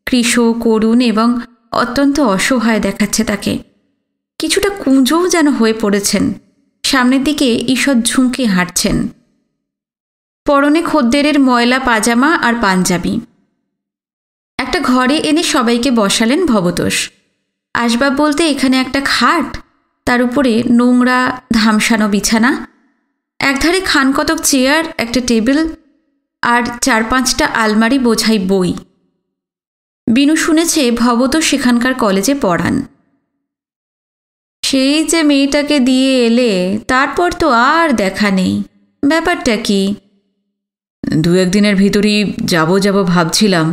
[SPEAKER 1] কৃশ, করুণ এবং অত্যন্ত অসহায় দেখাচ্ছে তাকে। কিছুটা কুঁজোও যেন হয়ে পড়েছেন। সামনের দিকে ঈষৎ ঝুঁকে হাঁটছেন। পরনে খদ্দেরের ময়লা পাজামা আর পাঞ্জাবি। একটা ঘরে এনে সবাইকে বসালেন ভবতোষ। আসবাব বলতে এখানে একটা খাট, তার উপরে নোংরা ধামসানো বিছানা, একধারে খানকতক চেয়ার, একটা টেবিল আর 4-5টা আলমারি বোঝাই বই। বিনু শুনেছে ভবতোষ সেখানকার কলেজে পড়ান। সেই যে মেয়েটাকে দিয়ে এলে, তারপর তো আর দেখা নেই। ব্যাপারটা কি?
[SPEAKER 3] 2-1 দিনের ভিতরই যাব ভাবছিলাম।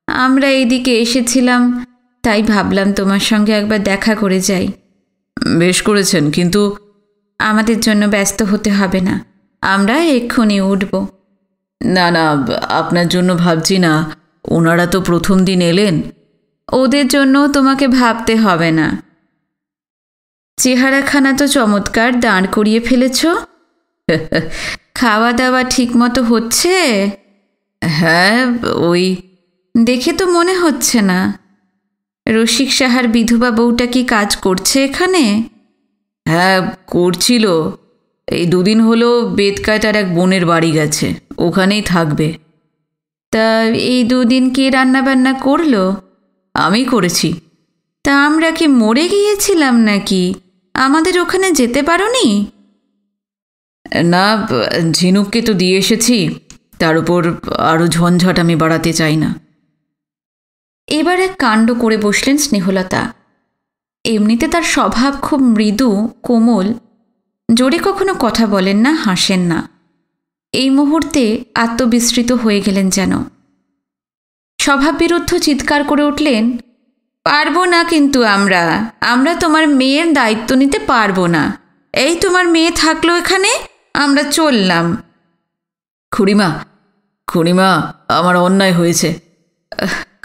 [SPEAKER 1] আমরা এইদিকে এসেছিলাম, তাই ভাবলাম তোমার সঙ্গে একবার দেখা করে যাই।
[SPEAKER 3] বেশ করেছেন, কিন্তু
[SPEAKER 1] আমাদের জন্য ব্যস্ত হতে হবে না, আমরা এক্ষুনি উঠব।
[SPEAKER 3] না না, আপনার জন্য ভাবছি না, ওনারা তো প্রথম দিন এলেন।
[SPEAKER 1] ওদের জন্য তোমাকে ভাবতে হবে না। চেহারাখানা তো চমৎকার দাঁড় করিয়ে ফেলেছ। খাওয়া দাওয়া ঠিক মতো হচ্ছে?
[SPEAKER 3] হ্যাঁ, ওই
[SPEAKER 1] দেখে তো মনে হচ্ছে না। রসিক সাহার বিধবা বউটা কি কাজ করছে এখানে?
[SPEAKER 3] হ্যাঁ, করছিল। এই 2 দিন হলো বেদকায় তার এক বোনের বাড়ি গেছে, ওখানেই থাকবে।
[SPEAKER 1] তা এই 2 দিন কে রান্নাবান্না করলো?
[SPEAKER 3] আমি করেছি।
[SPEAKER 1] তা আমরা কি মরে গিয়েছিলাম নাকি? আমাদের ওখানে যেতে পারোনি?
[SPEAKER 3] না, ঝিনুককে তো দিয়ে এসেছি, তার উপর আরও ঝঞ্ঝাট আমি বাড়াতে চাই না।
[SPEAKER 1] এবার এক কাণ্ড করে বসলেন স্নেহলতা। এমনিতে তার স্বভাব খুব মৃদু, কোমল, জোরে কখনো কথা বলেন না, হাসেন না। এই মুহূর্তে আত্মবিস্মৃত হয়ে গেলেন যেন। স্বভাববিরুদ্ধ চিৎকার করে উঠলেন, পারবো না কিন্তু আমরা তোমার মেয়ের দায়িত্ব নিতে পারবো না। এই তোমার মেয়ে থাকলো এখানে, আমরা চললাম।
[SPEAKER 3] খুড়িমা, আমার অন্যায় হয়েছে।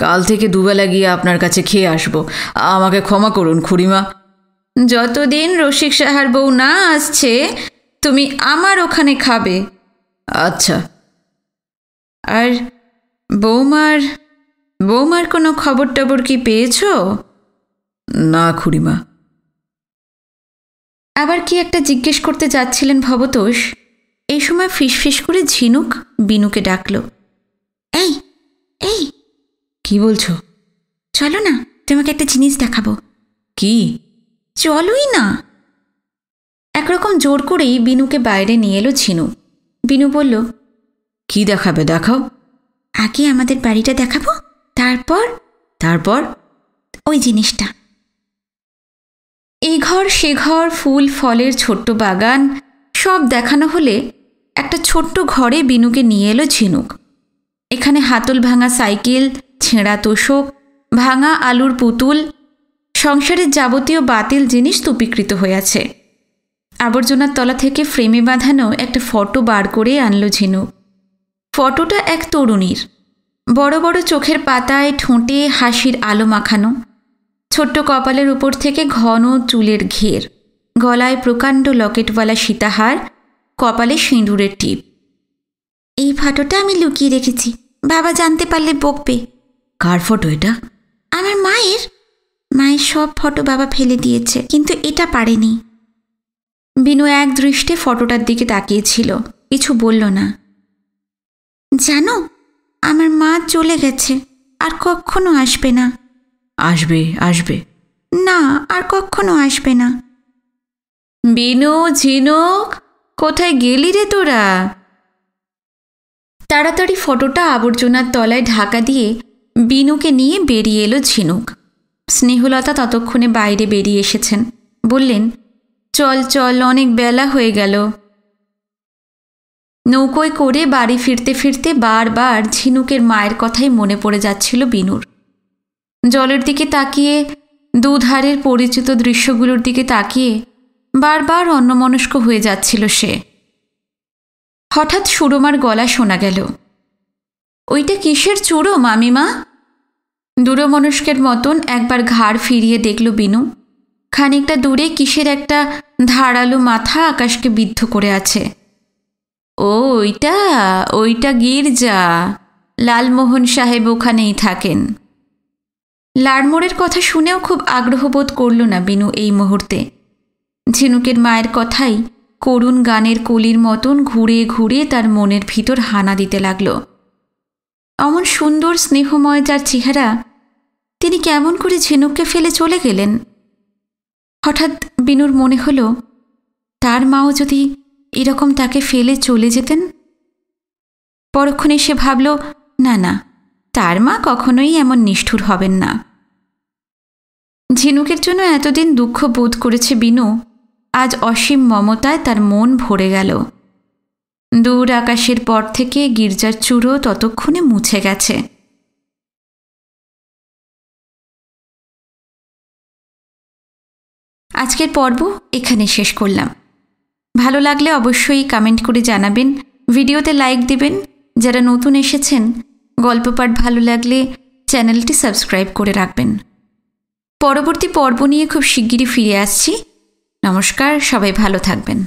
[SPEAKER 3] কাল থেকে 2 বেলা গিয়ে আপনার কাছে খেয়ে আসবো। আমাকে ক্ষমা করুন খুড়িমা।
[SPEAKER 1] যতদিন রসিক সাহার বউ না আসছে তুমি আমার ওখানে খাবে।
[SPEAKER 3] আচ্ছা।
[SPEAKER 1] আর বৌমার কোনো খবর টবর কি পেয়েছ?
[SPEAKER 3] না খুড়িমা।
[SPEAKER 1] আবার কি একটা জিজ্ঞেস করতে যাচ্ছিলেন ভবতোষ, এই সময় ফিসফিস করে ঝিনুক বিনুকে ডাকল। এই এই,
[SPEAKER 2] কি বলছো?
[SPEAKER 1] চলো না, তোমাকে একটা জিনিস দেখাবো।
[SPEAKER 2] কি?
[SPEAKER 1] চলোই না। একরকম জোর করেই বিনুকে বাইরে নিয়ে এলো ঝিনু। বিনু বলল,
[SPEAKER 2] কি দেখাবে? দেখাও।
[SPEAKER 1] আগে আমাদের বাড়িটা দেখাবো, তারপর
[SPEAKER 2] তারপর
[SPEAKER 1] ওই জিনিসটা। এই ঘর সে ঘর, ফুল ফলের ছোট্ট বাগান সব দেখানো হলে একটা ছোট্ট ঘরে বিনুকে নিয়ে এলো ঝিনুক। এখানে হাতল ভাঙা সাইকেল, ছেঁড়া তোষক, ভাঙা আলুর পুতুল, সংসারের যাবতীয় বাতিল জিনিস স্তূপীকৃত হয়ে আছে। আবর্জনার তলা থেকে ফ্রেমে বাঁধানো একটা ফটো বার করে আনলো ঝিনুক। ফটোটা এক তরুণীর, বড় বড় চোখের পাতায় ঠোঁটে হাসির আলো মাখানো, ছোট্ট কপালের উপর থেকে ঘন চুলের ঘের, গলায় প্রকাণ্ড লকেটওয়ালা সীতাহার, কপালে সিঁদুরের টিপ। এই ফটোটা আমি লুকিয়ে রেখেছি, বাবা জানতে পারলে বকবে।
[SPEAKER 2] কার ফটো এটা?
[SPEAKER 1] আমার মায়ের। মায়ের সব ফটো বাবা ফেলে দিয়েছে, কিন্তু এটা পারেনি। বিনু এক দৃষ্টে ফটোটার দিকে তাকিয়েছিল, কিছু বলল না। জানো, আমার মা চলে গেছে, আর কখনো আসবে না।
[SPEAKER 2] আসবে, আসবে
[SPEAKER 1] না, আর কখনো আসবে না।
[SPEAKER 3] বিনু, ঝিনুক, কোথায় গেলি রে তোরা?
[SPEAKER 1] তাড়াতাড়ি ফটোটা আবর্জনার তলায় ঢাকা দিয়ে বিনুকে নিয়ে বেরিয়ে এলো ঝিনুক। স্নেহলতা ততক্ষণে বাইরে বেরিয়ে এসেছেন, বললেন, চল চল, অনেক বেলা হয়ে গেল। নৌকোয় করে বাড়ি ফিরতে ফিরতে বারবার ঝিনুকের মায়ের কথাই মনে পড়ে যাচ্ছিল বিনুর। জলের দিকে তাকিয়ে, দুধারের পরিচিত দৃশ্যগুলোর দিকে তাকিয়ে বারবার অন্যমনস্ক হয়ে যাচ্ছিল সে। হঠাৎ সুরমার গলা শোনা গেল, ওইটা কিসের চূড়ো মামিমা? দূরমনস্কের মতন একবার ঘাড় ফিরিয়ে দেখল বিনু। খানিকটা দূরে কিসের একটা ধারালো মাথা আকাশকে বিদ্ধ করে আছে। ও, ওইটা ওইটা গির্জা, লালমোহন সাহেব ওখানেই থাকেন। লাড়মোড়ের কথা শুনেও খুব আগ্রহ বোধ করল না বিনু এই মুহূর্তে। ঝিনুকের মায়ের কথাই করুণ গানের কলির মতন ঘুরে ঘুরে তার মনের ভিতর হানা দিতে লাগল। অমন সুন্দর স্নেহময় যার চেহারা, তিনি কেমন করে ঝিনুককে ফেলে চলে গেলেন? হঠাৎ বিনুর মনে হলো, তার মাও যদি এরকম তাকে ফেলে চলে যেতেন। পরক্ষণে সে ভাবল, না না, তার মা কখনোই এমন নিষ্ঠুর হবেন না। ঝিনুকের জন্য এতদিন দুঃখ বোধ করেছে বিনু, আজ অসীম মমতায় তার মন ভরে গেল। দূর আকাশের পর থেকে গির্জার চূড়ো ততক্ষণে মুছে গেছে। আজকের পর্ব এখানে শেষ করলাম। ভালো লাগলে অবশ্যই কমেন্ট করে জানাবেন, ভিডিওতে লাইক দিবেন। যারা নতুন এসেছেন, গল্প পাঠ ভালো লাগলে চ্যানেলটি সাবস্ক্রাইব করে রাখবেন। পরবর্তী পর্ব নিয়ে খুব শিগগিরই ফিরে আসছি। নমস্কার, সবাই ভালো থাকবেন।